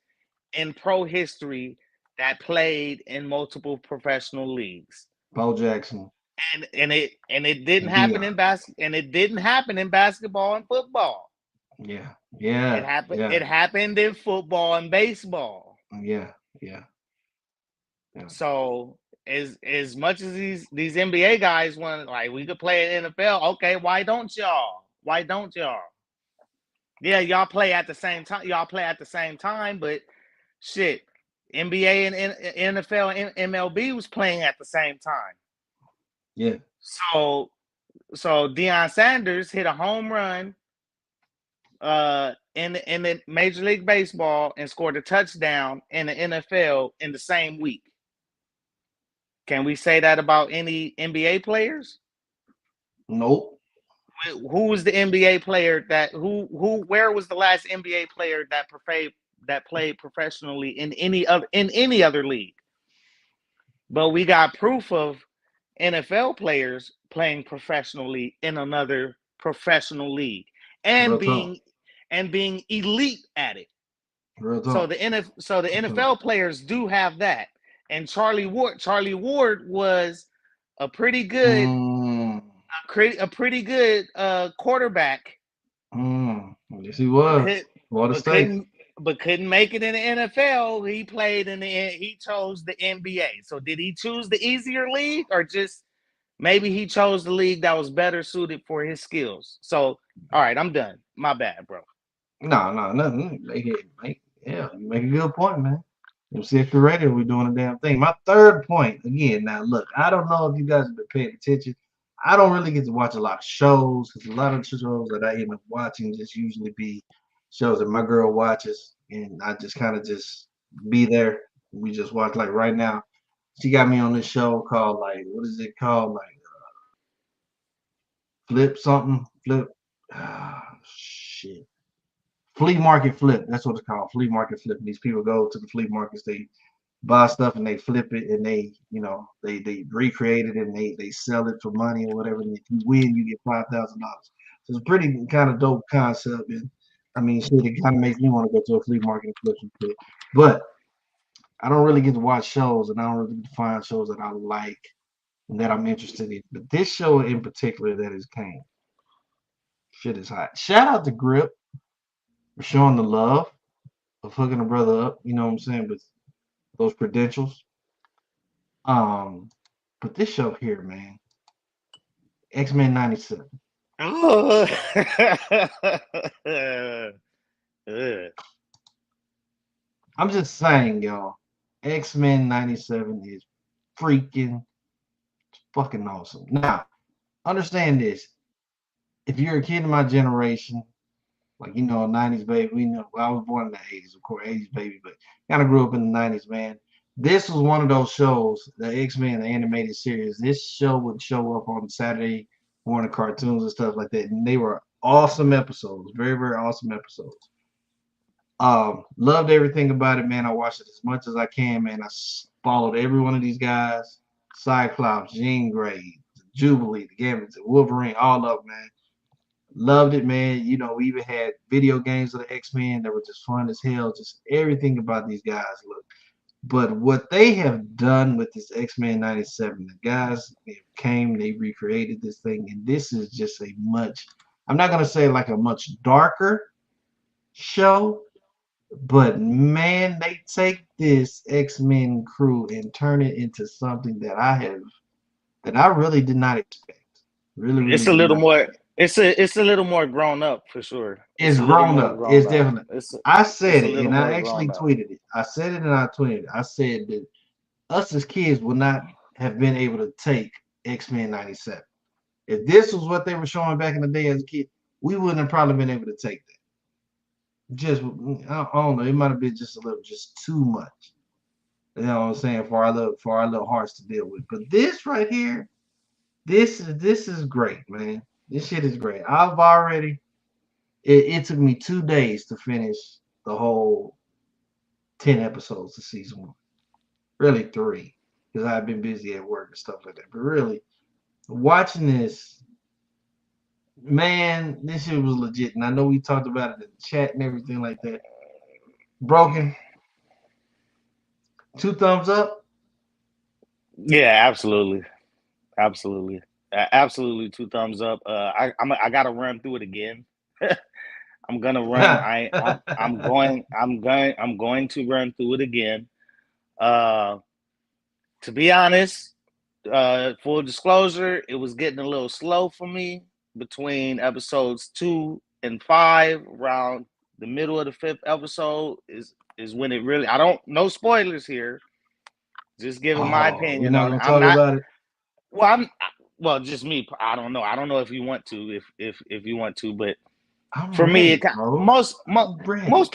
S3: in pro history that played in multiple professional leagues.
S1: Bo Jackson.
S3: And it didn't happen in basketball and football.
S1: Yeah.
S3: It happened in football and baseball.
S1: Yeah.
S3: So as much as these NBA guys want, like, we could play in NFL, okay, why don't y'all? Yeah, y'all play at the same time, but shit, NBA and NFL and MLB was playing at the same time.
S1: Yeah.
S3: So Deion Sanders hit a home run in the Major League Baseball and scored a touchdown in the NFL in the same week. Can we say that about any NBA players?
S1: Nope.
S3: Who was the NBA player where was the last NBA player that played professionally in any other league? But we got proof of NFL players playing professionally in another professional league and being elite at it. So the NFL players do have that. And Charlie Ward was a pretty good quarterback.
S1: Yes, he was.
S3: But couldn't make it in the NFL. He played he chose the NBA. So did he choose the easier league, or just maybe he chose the league that was better suited for his skills? So, all right, I'm done. My bad, bro.
S1: No, nothing. Yeah, you make a good point, man. MCXP Radio, we're doing a damn thing. My third point, again, now look, I don't know if you guys have been paying attention. I don't really get to watch a lot of shows because a lot of shows that I end up watching just usually be shows that my girl watches, and I just kind of just be there. We just watch like right now. She got me on this show called like what is it called like Flip something Flip. Shit. Flea market flip. That's what it's called. Flea market flip. These people go to the flea markets. They buy stuff and they flip it and they recreate it and they sell it for money or whatever. And if you win, you get $5,000. So it's a pretty kind of dope concept. And I mean, shit, it kind of makes me want to go to a flea market and flip some shit. But I don't really get to watch shows and I don't really get to find shows that I like and that I'm interested in. But this show in particular that is Kane, shit is hot. Shout out to Grip for showing the love of hooking a brother up. You know what I'm saying? With those credentials. Um, but this show here, man, X-Men '97.
S3: Oh.
S1: I'm just saying, y'all, X-Men '97 is freaking fucking awesome. Now, understand this. If you're a kid in my generation, like a '90s baby, I was born in the '80s, of course, '80s baby, but kind of grew up in the '90s, man. This was one of those shows, the X-Men, the animated series. This show would show up on Saturday morning cartoons and stuff like that, and they were awesome episodes, very, very awesome episodes. Loved everything about it, man. I watched it as much as I can, man. Followed every one of these guys: Cyclops, Jean Grey, Jubilee, the Gambit, the Wolverine, all of them, man. Loved it, man. We even had video games of the X-Men that were just fun as hell. Just everything about these guys. Look, but what they have done with this X-Men '97, the guys they recreated this thing, and this is just I'm not gonna say like a much darker show, but man, they take this X-Men crew and turn it into something that I really did not expect. Really, really
S3: It's a
S1: did
S3: little
S1: not
S3: more.
S1: expect.
S3: It's a little more grown up for sure.
S1: It's
S3: It's a little
S1: grown
S3: more
S1: up. It's
S3: grown up.
S1: definitely.
S3: It's
S1: I
S3: it's
S1: said
S3: a
S1: it,
S3: little
S1: and I
S3: more
S1: actually
S3: grown up.
S1: tweeted it. I said it, and I tweeted it. I said that us as kids would not have been able to take X-Men '97. If this was what they were showing back in the day as a kid, we wouldn't have probably been able to take that. Just, I don't know. It might have been just too much. You know what I'm saying, for our little hearts to deal with. But this right here, this is great, man. This shit is great. It took me 2 days to finish the whole 10 episodes of season one. Really three, because I've been busy at work and stuff like that. But really, watching this, man, this shit was legit. And I know we talked about it in the chat and everything like that. Broken, 2 thumbs up.
S3: Yeah, absolutely, absolutely, absolutely. 2 thumbs up. I gotta run through it again. I'm gonna run. I'm going to run through it again. Uh, to be honest, full disclosure, it was getting a little slow for me between episodes 2 and 5. Around the middle of the 5th episode is when it really. I don't no spoilers here. Just giving my
S1: Oh, you're
S3: opinion
S1: not
S3: on it.
S1: gonna
S3: I'm
S1: talk
S3: not.
S1: about it?
S3: Well, well, just me. I don't know. I don't know if you want to. If you want to, but
S1: I'm
S3: for me,
S1: ready, bro. I'm ready.
S3: most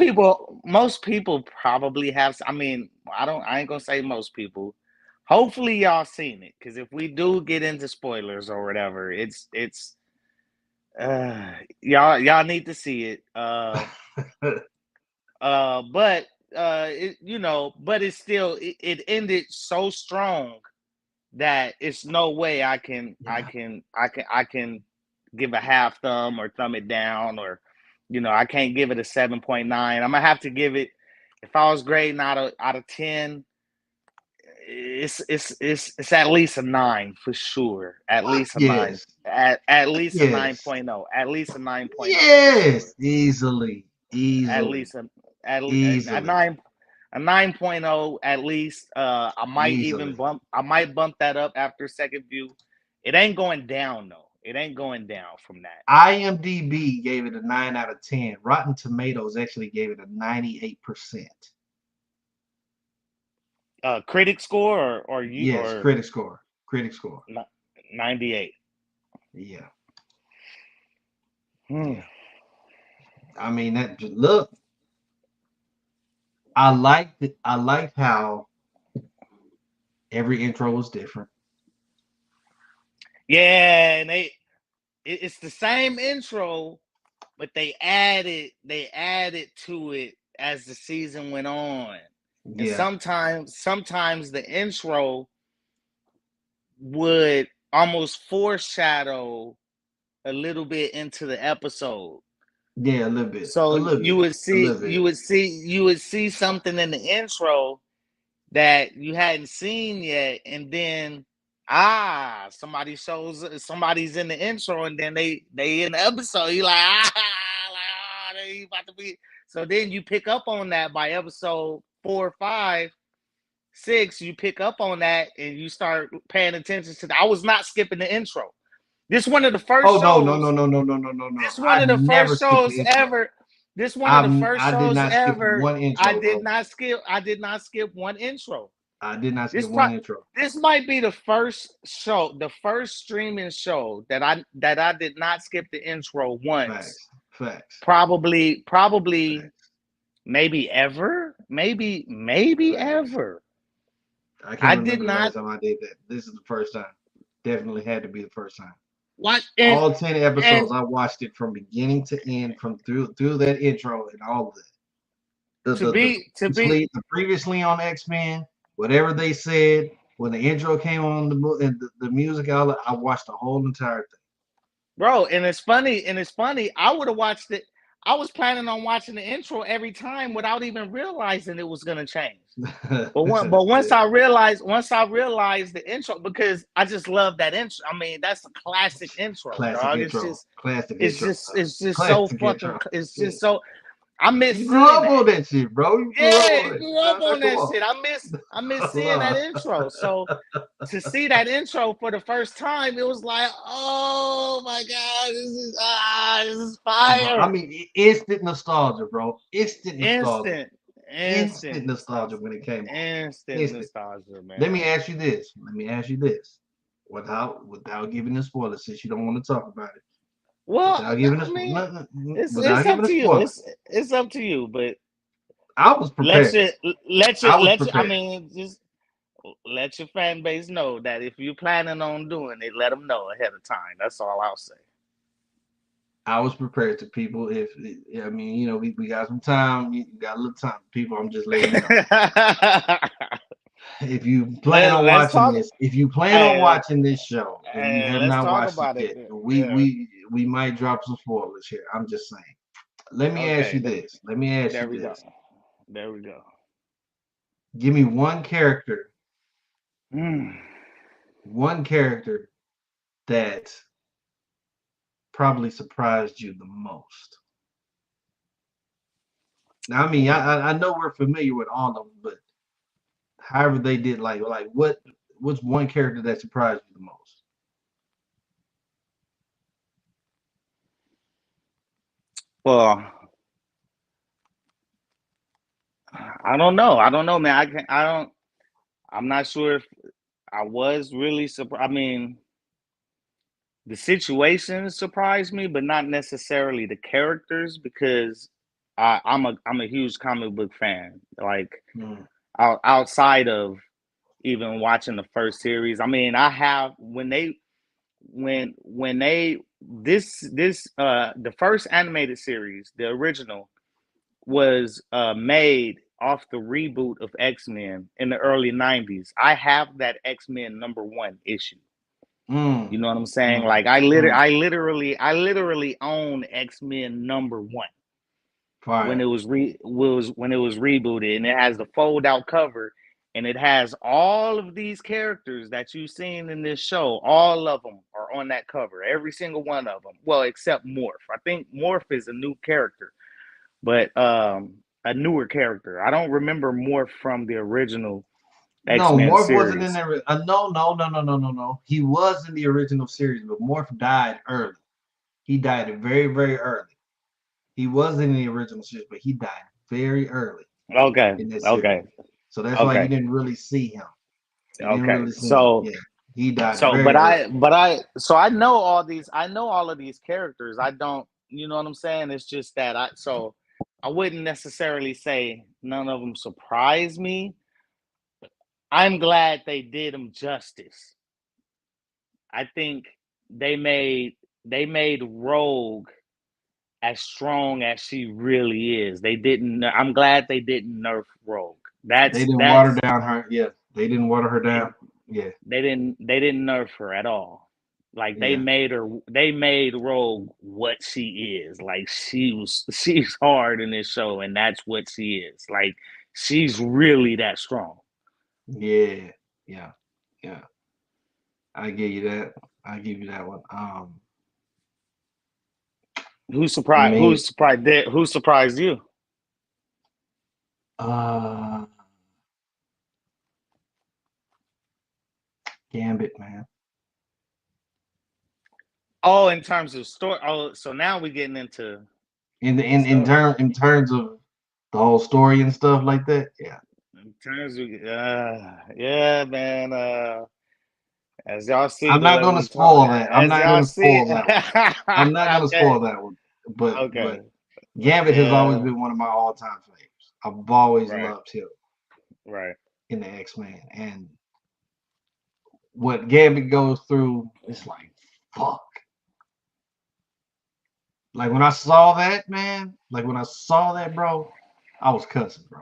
S3: people probably have. I mean, I ain't gonna say most people. Hopefully, y'all seen it, because if we do get into spoilers or whatever, it's y'all need to see it. But but it's still it ended so strong that it's no way
S1: Yeah.
S3: I can give a half thumb or thumb it down, or I can't give it a 7.9. I'm gonna have to give it, if I was grading out of 10, it's at least a 9 for sure. At
S1: Fuck
S3: least a 9.
S1: yes.
S3: At least a
S1: Yes.
S3: 9.0. At least a 9.0 for
S1: Yes.
S3: sure.
S1: Easily.
S3: At
S1: Easily.
S3: least a
S1: Easily.
S3: 9.0 at least.
S1: Easily.
S3: I might bump that up after second view. It ain't going down though. It ain't going down from that.
S1: IMDb gave it a 9 out of 10. Rotten Tomatoes actually gave it a 98%.
S3: critic score or you
S1: Yes,
S3: or
S1: critic score. Critic score.
S3: 98.
S1: Yeah.
S3: Hmm.
S1: Yeah. I mean that look, I liked how every intro was different.
S3: Yeah, and it's the same intro, but they added to it as the season went on. And
S1: Yeah.
S3: sometimes the intro would almost foreshadow a little bit into the episode.
S1: Yeah, a little bit. A
S3: So
S1: little bit. A little bit.
S3: you would see something in the intro that you hadn't seen yet, and then somebody's in the intro, and then they in the episode. You they about to be. So then you pick up on that by episode 4, 5, 6. You pick up on that, and you start paying attention to that. I was not skipping the intro. This one of the first
S1: Oh no,
S3: shows.
S1: no, no, no, no, no, no, no, no.
S3: This one
S1: I
S3: of the
S1: never
S3: first
S1: skipped the
S3: shows
S1: intro.
S3: ever. This one of the first
S1: I did
S3: shows
S1: not skip
S3: ever.
S1: one intro.
S3: I did
S1: bro.
S3: not skip. I did not skip one intro.
S1: I did not skip
S3: This
S1: one intro.
S3: this might be the first show, the first streaming show that I did not skip the intro once.
S1: Facts.
S3: Probably
S1: Facts.
S3: maybe ever. Maybe
S1: Facts.
S3: ever.
S1: I can't
S3: I
S1: remember
S3: did
S1: the
S3: not.
S1: last time I did that. This is the first time. Definitely had to be the first time.
S3: What?
S1: All 10 episodes, I watched it from beginning to end, from through that intro and all of that. The previously on X-Men, whatever they said when the intro came on the music, I watched the whole entire thing.
S3: Bro, and it's funny. I would have watched it. I was planning on watching the intro every time without even realizing it was gonna change. But once I realized the intro, because I just love that intro. I mean, that's a classic intro, dog. It's just so fucking. It's just so. I miss.
S1: You grew up on that shit, bro.
S3: You grew up on that shit. I miss seeing that intro. So to see that intro for the first time, it was like, oh my god, this is fire.
S1: I mean, instant nostalgia, bro. Instant nostalgia when it came on.
S3: Instant nostalgia, man.
S1: Let me ask you this. Without giving the spoiler, since you don't want to talk about it.
S3: Well, it's up to you. It's up to you, but
S1: I was prepared.
S3: I mean, just let your fan base know that if you're planning on doing it, let them know ahead of time. That's all I'll say.
S1: I was prepared to people. We got some time. You got a little time. People, I'm just letting you know. If you plan on watching this show, and you have not watched it yet, we might drop some spoilers here. I'm just saying. Let me ask you this. There we
S3: go.
S1: Give me one character. One character that probably surprised you the most. Now, I mean, I know we're familiar with all of them, but however they did, what's one character that surprised you the most?
S3: Well, I don't know, man. I'm not sure if I was really surprised. I mean, the situation surprised me, but not necessarily the characters, because I'm a huge comic book fan. Like outside of even watching the first series. I mean, I have the first animated series, the original, was made off the reboot of X-Men in the early 90s. I have that X-Men #1 issue. You know what I'm saying? Like I literally own X-Men #1 when it was rebooted, and it has the fold out cover, and it has all of these characters that you've seen in this show. All of them are on that cover, every single one of them. Well, except Morph. I think Morph is a new character, but a newer character. I don't remember Morph from the original X-Men
S1: Morph
S3: series.
S1: wasn't in there. No. He was in the original series, but Morph died early. He died very, very early. He was in the original series, but he died very early.
S3: Okay.
S1: So that's why you
S3: Okay.
S1: didn't really see him. You didn't
S3: Okay.
S1: really see him.
S3: So
S1: Yeah, he died
S3: so
S1: very early.
S3: so I know all of these characters. I don't, you know what I'm saying? It's just that I wouldn't necessarily say none of them surprise me. I'm glad they did them justice. I think they made Rogue as strong as she really is. They didn't. I'm glad they didn't nerf Rogue.
S1: They didn't water
S3: That's
S1: down her. Yeah, they didn't water her
S3: they,
S1: down. Yeah,
S3: they didn't nerf her at all. Like
S1: yeah.
S3: they made Rogue what she is. Like she's hard in this show, and that's what she is. Like she's really that strong.
S1: Yeah, yeah, yeah. I give you that. I give you that one. For me,
S3: Who surprised you?
S1: uh, Gambit, man.
S3: Oh, in terms of story. Oh, so now we're getting into
S1: In
S3: stuff.
S1: terms of the whole story and stuff like that. Yeah,
S3: In terms of yeah, man. As y'all see,
S1: I'm not gonna
S3: we talk.
S1: spoil that. I'm
S3: As
S1: not
S3: y'all
S1: gonna
S3: see,
S1: spoil that one. I'm not gonna
S3: okay,
S1: spoil that one. But
S3: okay,
S1: Gambit has always
S3: yeah,
S1: been one of my all-time favorites. I've always
S3: right,
S1: loved him
S3: right.
S1: in the X-Men, and what Gambit goes through, it's like fuck. Like when I saw that, man, like when I saw that, bro, I was cussing, bro.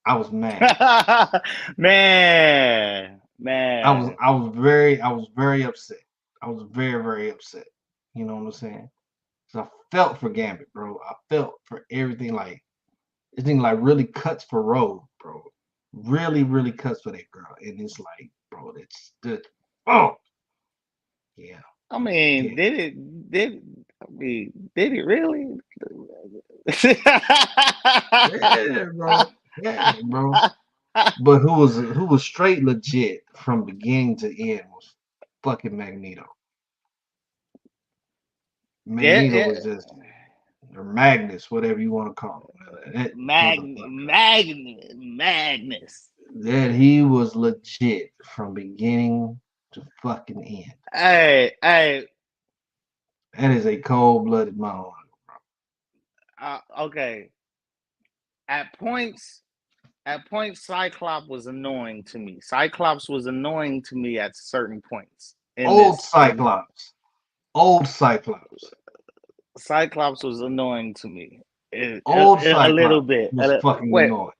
S1: I was mad.
S3: Man.
S1: I was very upset. I was very, very upset. You know what I'm saying? So I felt for Gambit, bro. I felt for everything. Like this thing like really cuts for Rogue, bro. Really, really cuts for that girl. And it's like, bro, that's the oh yeah.
S3: I mean,
S1: Yeah.
S3: did it really?
S1: Yeah, bro. Yeah, bro. But who was straight legit from beginning to end was fucking Magneto.
S3: Yeah,
S1: Magneto
S3: yeah.
S1: was just or Magnus, whatever you want to call him. That motherfucker.
S3: Magnus.
S1: That he was legit from beginning to fucking end.
S3: Hey.
S1: That is a cold-blooded motherfucker.
S3: Okay. At points, Cyclops was annoying to me. Cyclops was annoying to me at certain points in
S1: Old
S3: this.
S1: Cyclops. Old Cyclops.
S3: Cyclops was annoying to me.
S1: Old
S3: A little
S1: Cyclops
S3: bit.
S1: was fucking
S3: Wait,
S1: annoying.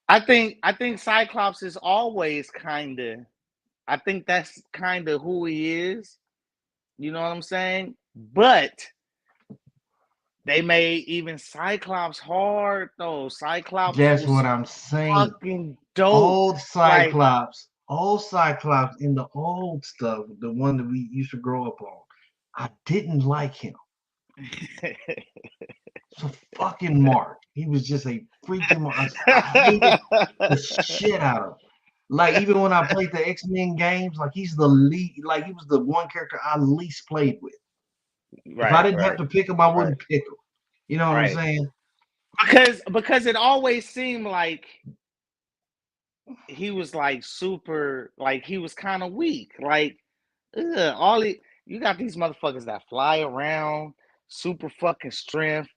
S3: I think Cyclops is always kind of. I think that's kind of who he is. You know what I'm saying? But they made even Cyclops hard though. Cyclops
S1: That's
S3: was
S1: what I'm saying.
S3: fucking dope. Like
S1: Old Cyclops in the old stuff, the one that we used to grow up on. I didn't like him. So fucking Mark. He was just a freaking Mark. I hated the shit out of him. Like even when I played the X-Men games, like he's the lead, like he was the one character I least played with. If I didn't have to pick him, I wouldn't pick him. You know what I'm saying?
S3: Because it always seemed like he was like super, like he was kind of weak. Like you got these motherfuckers that fly around, super fucking strength,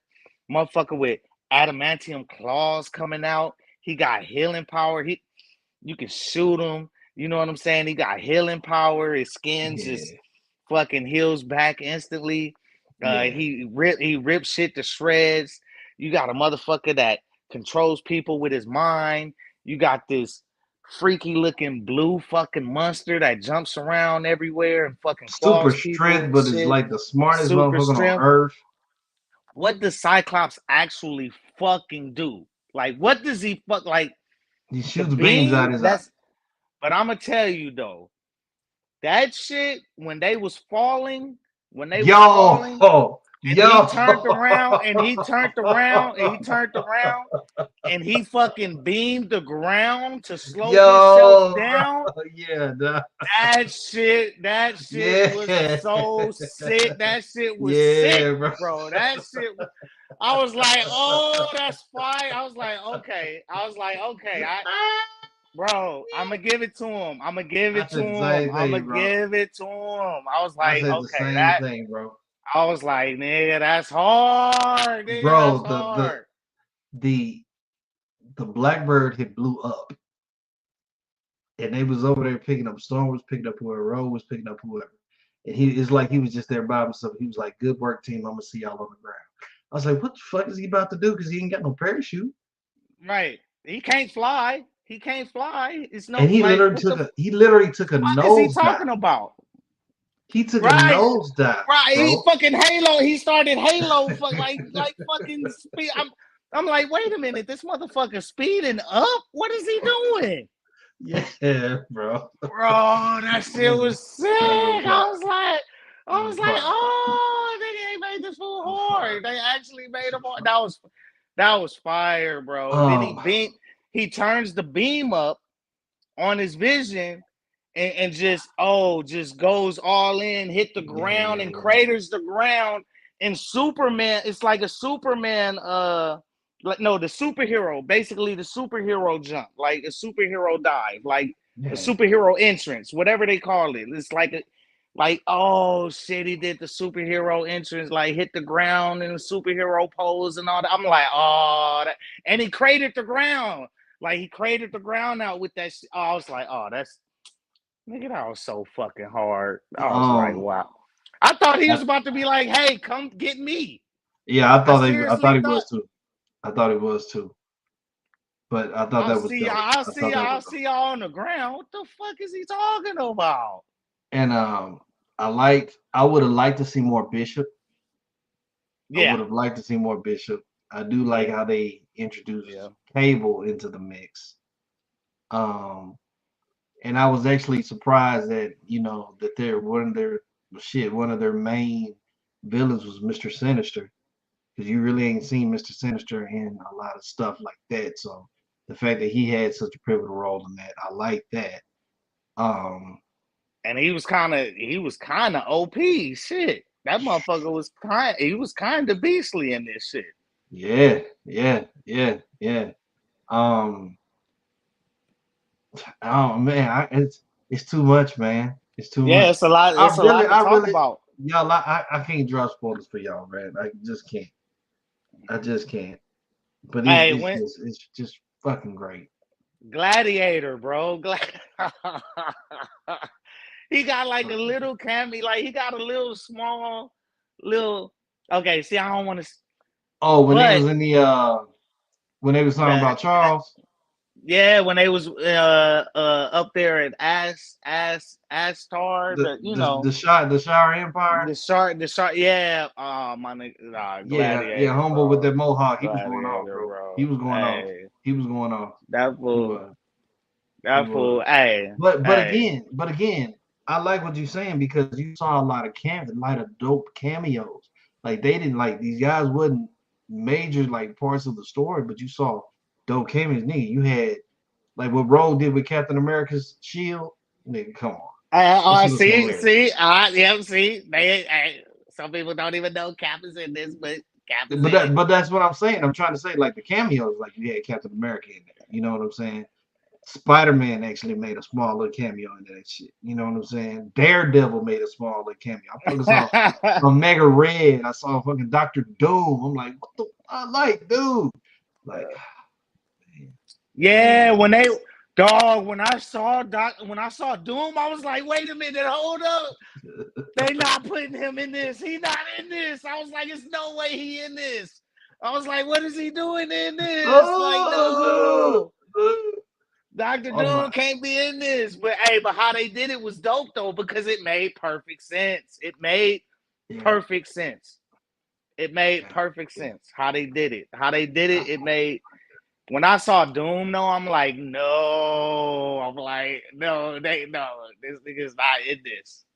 S3: motherfucker with adamantium claws coming out. He got healing power. You can shoot him. You know what I'm saying? He got healing power. His skin just fucking heals back instantly. He rips shit to shreds. You got a motherfucker that controls people with his mind. You got this freaky looking blue fucking monster that jumps around everywhere and fucking
S1: super
S3: claws people
S1: strength,
S3: and
S1: but it's
S3: shit.
S1: like the smartest
S3: Super
S1: motherfucker on
S3: strength.
S1: earth.
S3: What does Cyclops actually fucking do? Like, what does he fuck like?
S1: He
S3: The
S1: shoots beams out
S3: beam?
S1: his eye.
S3: But I'm gonna tell you though, that shit when they was falling, And
S1: Yo.
S3: he turned around and he turned around and he turned around and he fucking beamed the ground to slow himself
S1: Yo,
S3: down.
S1: bro. Yeah, nah.
S3: That shit was
S1: Yeah.
S3: so sick. That shit was sick,
S1: Yeah, bro.
S3: bro. That shit. I was like, oh, that's fine. I was like, okay. Bro, I'm gonna give it to him. I'm gonna give
S1: I
S3: it to
S1: said the
S3: him.
S1: same
S3: I'm gonna
S1: thing, bro.
S3: give it to him. I was
S1: I
S3: like,
S1: said the
S3: okay,
S1: same thing, bro.
S3: I was like, nigga, that's hard. Nigga, that's
S1: Bro,
S3: hard.
S1: the Blackbird had blew up, and they was over there picking up. Storm was picking up whoever, Rowe was picking up whoever, and it's like he was just there by himself. He was like, "Good work, team. I'm gonna see y'all on the ground." I was like, "What the fuck is he about to do?" Because he ain't got no parachute.
S3: Right. He can't fly. He can't fly. It's no
S1: And he
S3: like
S1: literally
S3: what the
S1: took a
S3: fuck is he
S1: nosedive.
S3: talking about?
S1: He took a
S3: Right.
S1: nosedive,
S3: Right. He
S1: bro.
S3: fucking Halo. He started Halo fuck like fucking speed. I'm like, wait a minute, this motherfucker speeding up? What is he doing?
S1: Yeah, bro.
S3: Bro, that shit was sick. I was like,
S1: fire.
S3: oh, they made this fool hard. They actually made him hard. That was fire, bro. Then he turns the beam up on his vision and just goes all in, hit the ground and craters the ground. And Superman, it's like a Superman the superhero, basically the superhero jump, like a superhero dive, like a superhero entrance, whatever they call it. It's like, oh shit, he did the superhero entrance, like hit the ground in a superhero pose and all that. I'm like, oh, and he cratered the ground. Like he cratered the ground out with that. I was like, oh, that was so fucking hard. I was like, wow. I thought he was about to be like, hey, come get me.
S1: Yeah, I thought he
S3: seriously
S1: was too. I thought he was too. But I thought that was dope.
S3: I'll see y'all on the ground. What the fuck is he talking about?
S1: And I would have liked to see more Bishop.
S3: Yeah.
S1: I would have liked to see more Bishop. I do like how they introduced Cable into the mix. And I was actually surprised that that one of their main villains was Mr. Sinister, because you really ain't seen Mr. Sinister in a lot of stuff like that. So the fact that he had such a pivotal role in that, I like that.
S3: And he was kind of OP. Shit, that motherfucker was kind of beastly in this shit.
S1: Yeah. Oh man, it's too much, man. It's too much.
S3: Yeah, it's a lot. It's a lot to talk about.
S1: Y'all, I can't draw spoilers for y'all, man. I just can't. I just can't. But it's just fucking great.
S3: Gladiator, bro. He got like a little cameo, like he got a little small, Okay, see, I don't want to.
S1: Oh, when they was in the when they was talking about Charles.
S3: Yeah, when they was up there at Astar,
S1: the Shire Empire.
S3: The Shire, yeah. My nigga, Gladiator.
S1: Yeah, humble with that mohawk. He
S3: Gladiator,
S1: was going off, bro.
S3: bro.
S1: He was going off. He was going off.
S3: That fool. Hey.
S1: But again, I like what you're saying, because you saw a lot of dope cameos. Like they didn't these guys wasn't major parts of the story, but you saw dope cameos. Nigga, you had like what Rogue did with Captain America's shield. Nigga, come on.
S3: See. Some people don't even know Cap is in this, but Cap is
S1: but that's what I'm saying. I'm trying to say, like the cameos, like you had Captain America in there. You know what I'm saying? Spider-Man actually made a small little cameo in that shit. You know what I'm saying? Daredevil made a small little cameo. I fucking saw Omega Red. I saw fucking Dr. Doom. I'm like, what the? I like, dude. Like,
S3: yeah, when I saw Doom, I was like, wait a minute, hold up. They not putting him in this. He not in this. I was like, there's no way he in this. I was like, what is he doing in this?
S1: Oh,
S3: like, no. Dr. Doom can't be in this. But how they did it was dope though, because it made perfect sense. It made perfect sense. It made perfect sense how they did it. It made. When I saw Doom, though, I'm like, no. This nigga's not in this.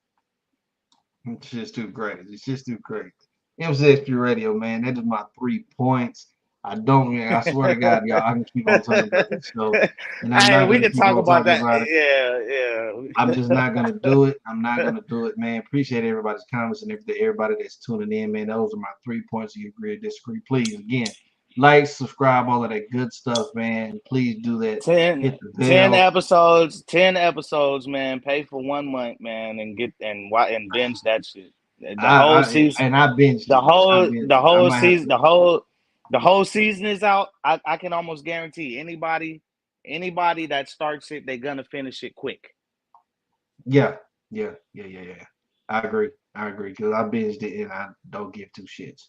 S1: It's just too great. MCXP Radio, man. That is my 3 points. I swear to God, y'all, I can keep on talking about this show, and I'm
S3: Hey,
S1: not
S3: we
S1: gonna
S3: can
S1: keep
S3: talk
S1: on
S3: about
S1: talking
S3: that.
S1: about it. I'm
S3: Yeah,
S1: just not gonna do it. I'm not gonna do it, man. Appreciate everybody's comments and everything, everybody that's tuning in, man. Those are my 3 points. You agree or disagree? Please, again, like, subscribe, all of that good stuff, man. Please do that.
S3: 10,
S1: Hit the
S3: 10
S1: bell.
S3: episodes, 10 episodes, man. Pay for 1 month, man, and and binge that shit. The whole season,
S1: And I binged
S3: the
S1: it, bro.
S3: whole the
S1: I
S3: whole
S1: might have
S3: season,
S1: to.
S3: the whole season is out. I can almost guarantee anybody that starts it, they're gonna finish it quick.
S1: Yeah. I agree because I binged it and I don't give two shits.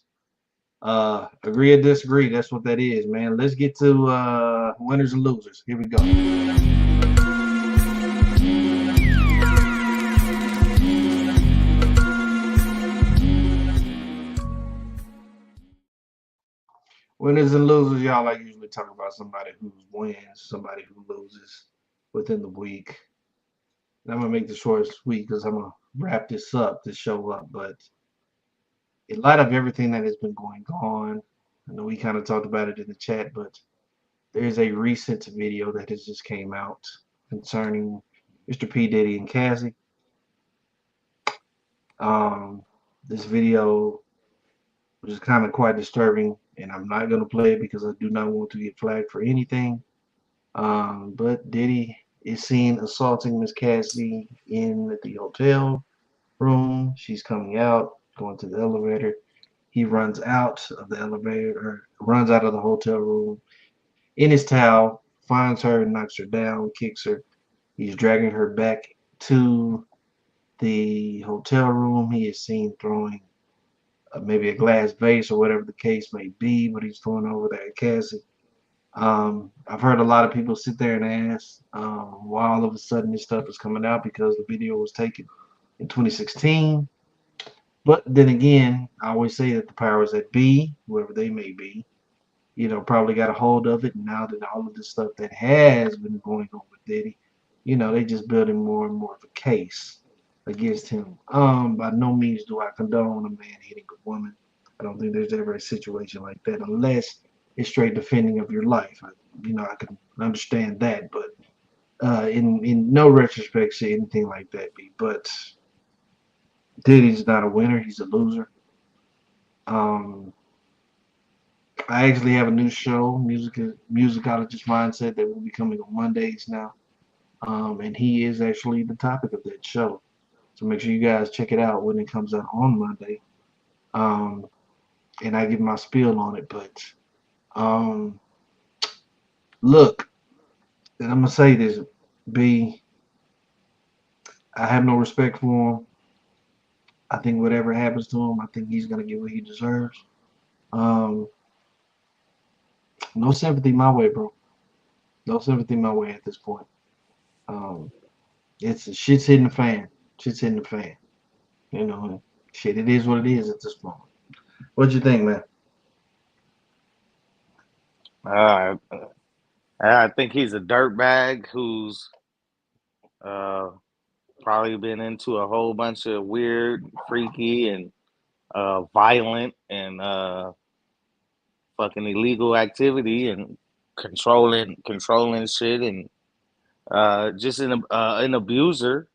S1: Agree or disagree? That's what that is, man. Let's get to winners and losers. Here we go. Winners and losers, y'all. I usually talk about somebody who wins, somebody who loses within the week. And I'm gonna make the short and sweet because I'm gonna wrap this show up. But in light of everything that has been going on, I know we kind of talked about it in the chat, but there's a recent video that has just came out concerning Mr. P. Diddy and Cassie. Um, this video which is kind of quite disturbing, and I'm not going to play it because I do not want to get flagged for anything. But Diddy is seen assaulting Miss Cassie in the hotel room. She's coming out, going to the elevator. He runs out of the elevator, or runs out of the hotel room in his towel, finds her, knocks her down, kicks her. He's dragging her back to the hotel room. He is seen throwing maybe a glass vase or whatever the case may be, but he's throwing over there at Cassie. I've heard a lot of people sit there and ask why all of a sudden this stuff is coming out because the video was taken in 2016. But then again, I always say that the powers that be, whoever they may be, probably got a hold of it. And now that all of this stuff that has been going on with Diddy, they just building more and more of a case against him. By no means do I condone a man hitting a woman. I don't think there's ever a situation like that unless it's straight defending of your life. I can understand that, but in no retrospect should anything like that be. But Diddy's not a winner; he's a loser. Um, I actually have a new show, Musicologist Mindset, that will be coming on Mondays now. And he is actually the topic of that show. So make sure you guys check it out when it comes out on Monday. Um, and I give my spiel on it. But um, look, and I'm gonna say this, B. I have no respect for him. I think whatever happens to him, I think he's gonna get what he deserves. Um, no sympathy my way, bro. No sympathy my way at this point. Um, it's shit's hitting the fan. Shit's hitting the fan. You know, shit. It is what it is at this moment. What you think, man?
S3: Uh, I think he's a dirtbag who's uh, probably been into a whole bunch of weird, freaky, and violent and fucking illegal activity and controlling shit and just an abuser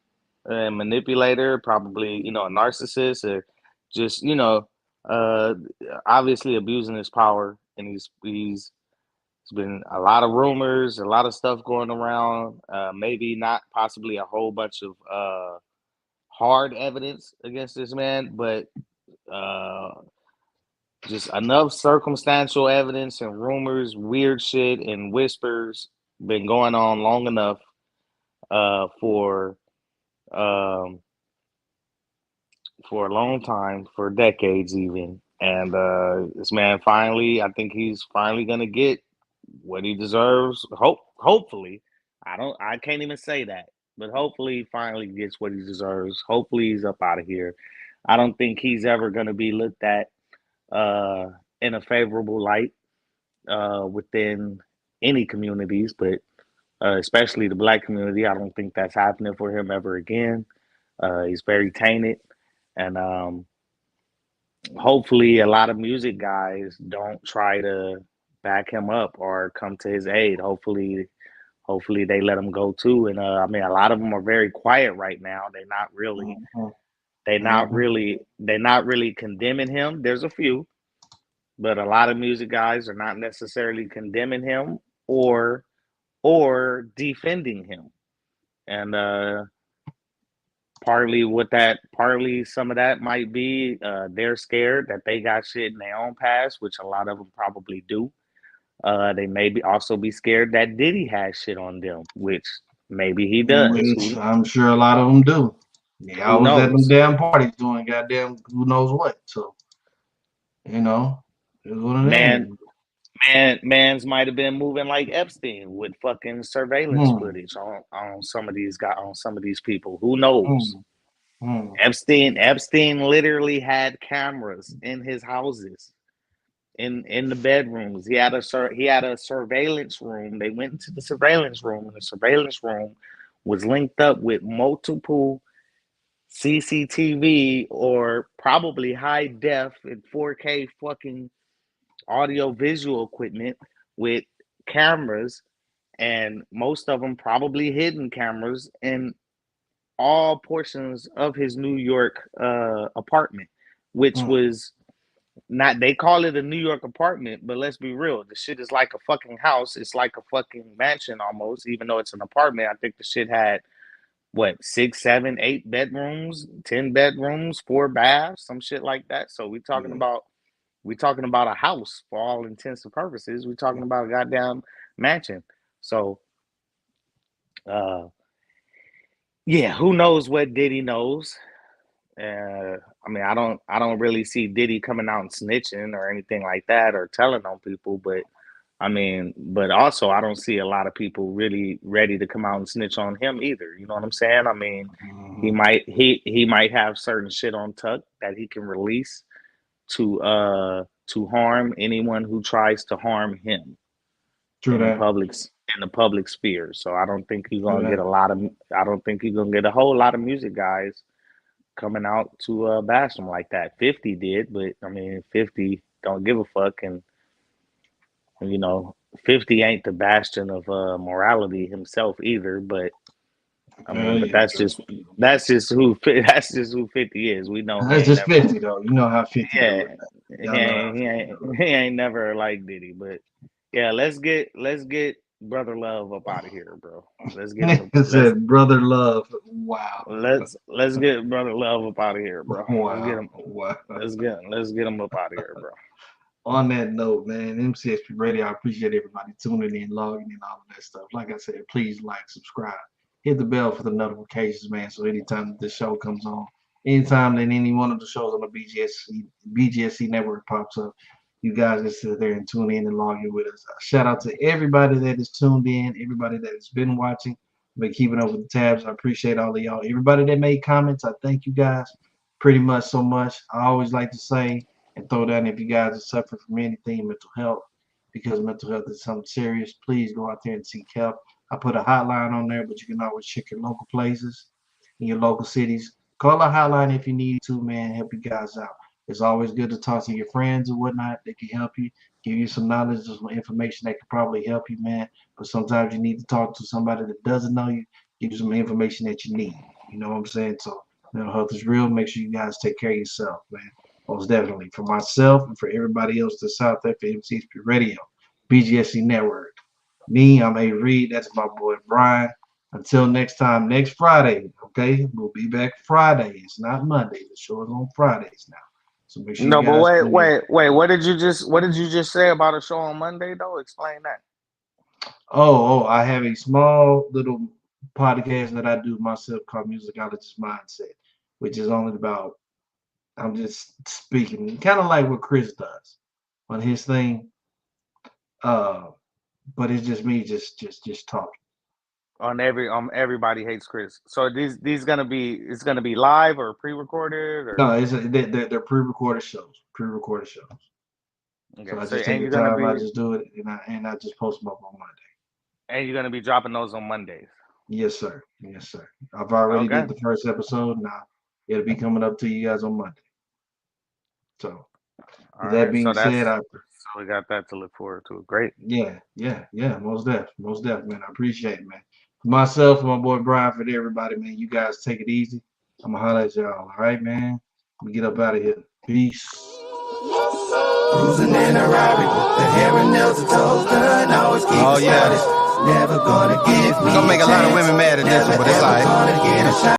S3: and manipulator, probably a narcissist, or just uh, obviously abusing his power. And there's been a lot of rumors, a lot of stuff going around. Maybe not possibly a whole bunch of hard evidence against this man, but uh, just enough circumstantial evidence and rumors, weird shit and whispers been going on long enough for um, for a long time, for decades even. And this man finally, I think he's finally gonna get what he deserves. Hopefully, I can't even say that, but hopefully, he finally gets what he deserves. Hopefully, he's up out of here. I don't think he's ever gonna be looked at uh, in a favorable light within any communities, but especially the black community. I don't think that's happening for him ever again. He's very tainted, and hopefully a lot of music guys don't try to back him up or come to his aid. Hopefully they let him go too. And I mean, a lot of them are very quiet right now.
S1: Mhm.
S3: They're not
S1: Mhm.
S3: really, they're not really condemning him. There's a few, but a lot of music guys are not necessarily condemning him or defending him. And partly some of that might be they're scared that they got shit in their own past, which a lot of them probably do. They may also be scared that Diddy has shit on them, which maybe he does.
S1: Which I'm sure a lot of them do. Yeah, I
S3: Who
S1: was at them
S3: knows?
S1: damn parties doing goddamn who knows what. So, you know, it's what it
S3: Man,
S1: is.
S3: man's might have been moving like Epstein with fucking surveillance
S1: Hmm.
S3: footage on some of these guys, on some of these people. Who knows?
S1: Hmm. Hmm.
S3: Epstein literally had cameras in his houses, in the bedrooms. He had a surveillance room. They went into the surveillance room, and the surveillance room was linked up with multiple CCTV or probably high def and 4K fucking audio visual equipment with cameras, and most of them probably hidden cameras in all portions of his New York apartment, which
S1: Hmm.
S3: was not, they call it a New York apartment, but let's be real, the shit is like a fucking house. It's like a fucking mansion almost, even though it's an apartment. I think the shit had what, six, seven, 8 bedrooms, 10 bedrooms, 4 baths, some shit like that. So
S1: Yeah.
S3: we talking about a house for all intents and purposes. We talking about a goddamn mansion. So uh yeah, who knows what Diddy knows? I mean, I don't really see Diddy coming out and snitching or anything like that or telling on people, but I mean, but also I don't see a lot of people really ready to come out and snitch on him either. You know what I'm saying? I mean,
S1: Hmm.
S3: he might have certain shit on tuck that he can release to harm anyone who tries to harm him
S1: True
S3: in the
S1: that.
S3: public in the public sphere. So I don't think you're
S1: True
S3: gonna get
S1: that.
S3: a lot of I don't think you're gonna get a whole lot of music guys coming out to bash him like that. 50 did, but I mean 50 don't give a fuck, and you know 50 ain't the bastion of morality himself either. But I
S1: Hell
S3: mean, but
S1: yeah.
S3: that's just who 50 is. We know he
S1: That's
S3: ain't
S1: just
S3: never.
S1: 50 though. You know how 50 do
S3: Yeah,
S1: it. Y'all know how 50 do
S3: he ain't never like Diddy, but yeah, let's get Brother Love up out of here, bro. Let's get
S1: it.
S3: him.
S1: It said brother love. Wow.
S3: Let's get Brother Love up out of here, bro. Let's get
S1: Wow.
S3: him.
S1: Wow.
S3: Let's get him up out of here, bro.
S1: On that note, man, MCXP Radio, I appreciate everybody tuning in, logging in, all of that stuff. Like I said, please like, subscribe, hit the bell for the notifications, man. So anytime the show comes on, anytime that any one of the shows on the BGSE network pops up, you guys just sit there and tune in and log in with us. Shout out to everybody that is tuned in, everybody that has been watching, been keeping up with the tabs. I appreciate all of y'all. Everybody that made comments, I thank you guys pretty much so much. I always like to say and throw down, if you guys are suffering from anything mental health, because mental health is something serious, please go out there and seek help. I put a hotline on there, but you can always check your local places in your local cities. Call a hotline if you need to, man. Help you guys out. It's always good to talk to your friends or whatnot. They can help you, give you some knowledge, some information that can probably help you, man. But sometimes you need to talk to somebody that doesn't know you, give you some information that you need. You know what I'm saying? So mental health is real. Make sure you guys take care of yourself, man. Most definitely. For myself and for everybody else that's out there for MCXP Radio, BGSE Network. Me, I'm A. Reed. That's my boy Brian. Until next time, next Friday, okay? We'll be back Friday. It's not Monday. The show is on Fridays now. So make sure you
S3: No, but
S1: guys tune in.
S3: what did you just say about a show on Monday though? Explain that.
S1: I have a small little podcast that I do myself called Musicologist Mindset, which is only about, I'm just speaking, kind of like what Chris does on his thing. Uh, but it's just me just talking.
S3: On everybody hates Chris. So these gonna be, it's gonna be live or pre-recorded or
S1: No, they're pre-recorded shows, pre-recorded shows. So
S3: okay.
S1: I
S3: So
S1: just take the time, I just do it, and I just post them up on Monday.
S3: and you're gonna be dropping those on Mondays.
S1: Yes, sir. Yes, sir. I've already
S3: Okay.
S1: did the first episode. Now it'll be coming up to you guys on Monday. So,
S3: All
S1: with that
S3: right,
S1: being said,
S3: so we got that to look forward to. Great.
S1: yeah, most definitely, man. I appreciate it, man. For myself, for my boy Brian, for everybody, man. You guys take it easy. I'm gonna holler at y'all. All right, man. We get up out of here. Peace.
S2: Cruising in a Rari with the hair and nails and toes done. Always keep it stylish. Never gonna give me.
S4: We're gonna make a lot of women mad at this one, but it's all right.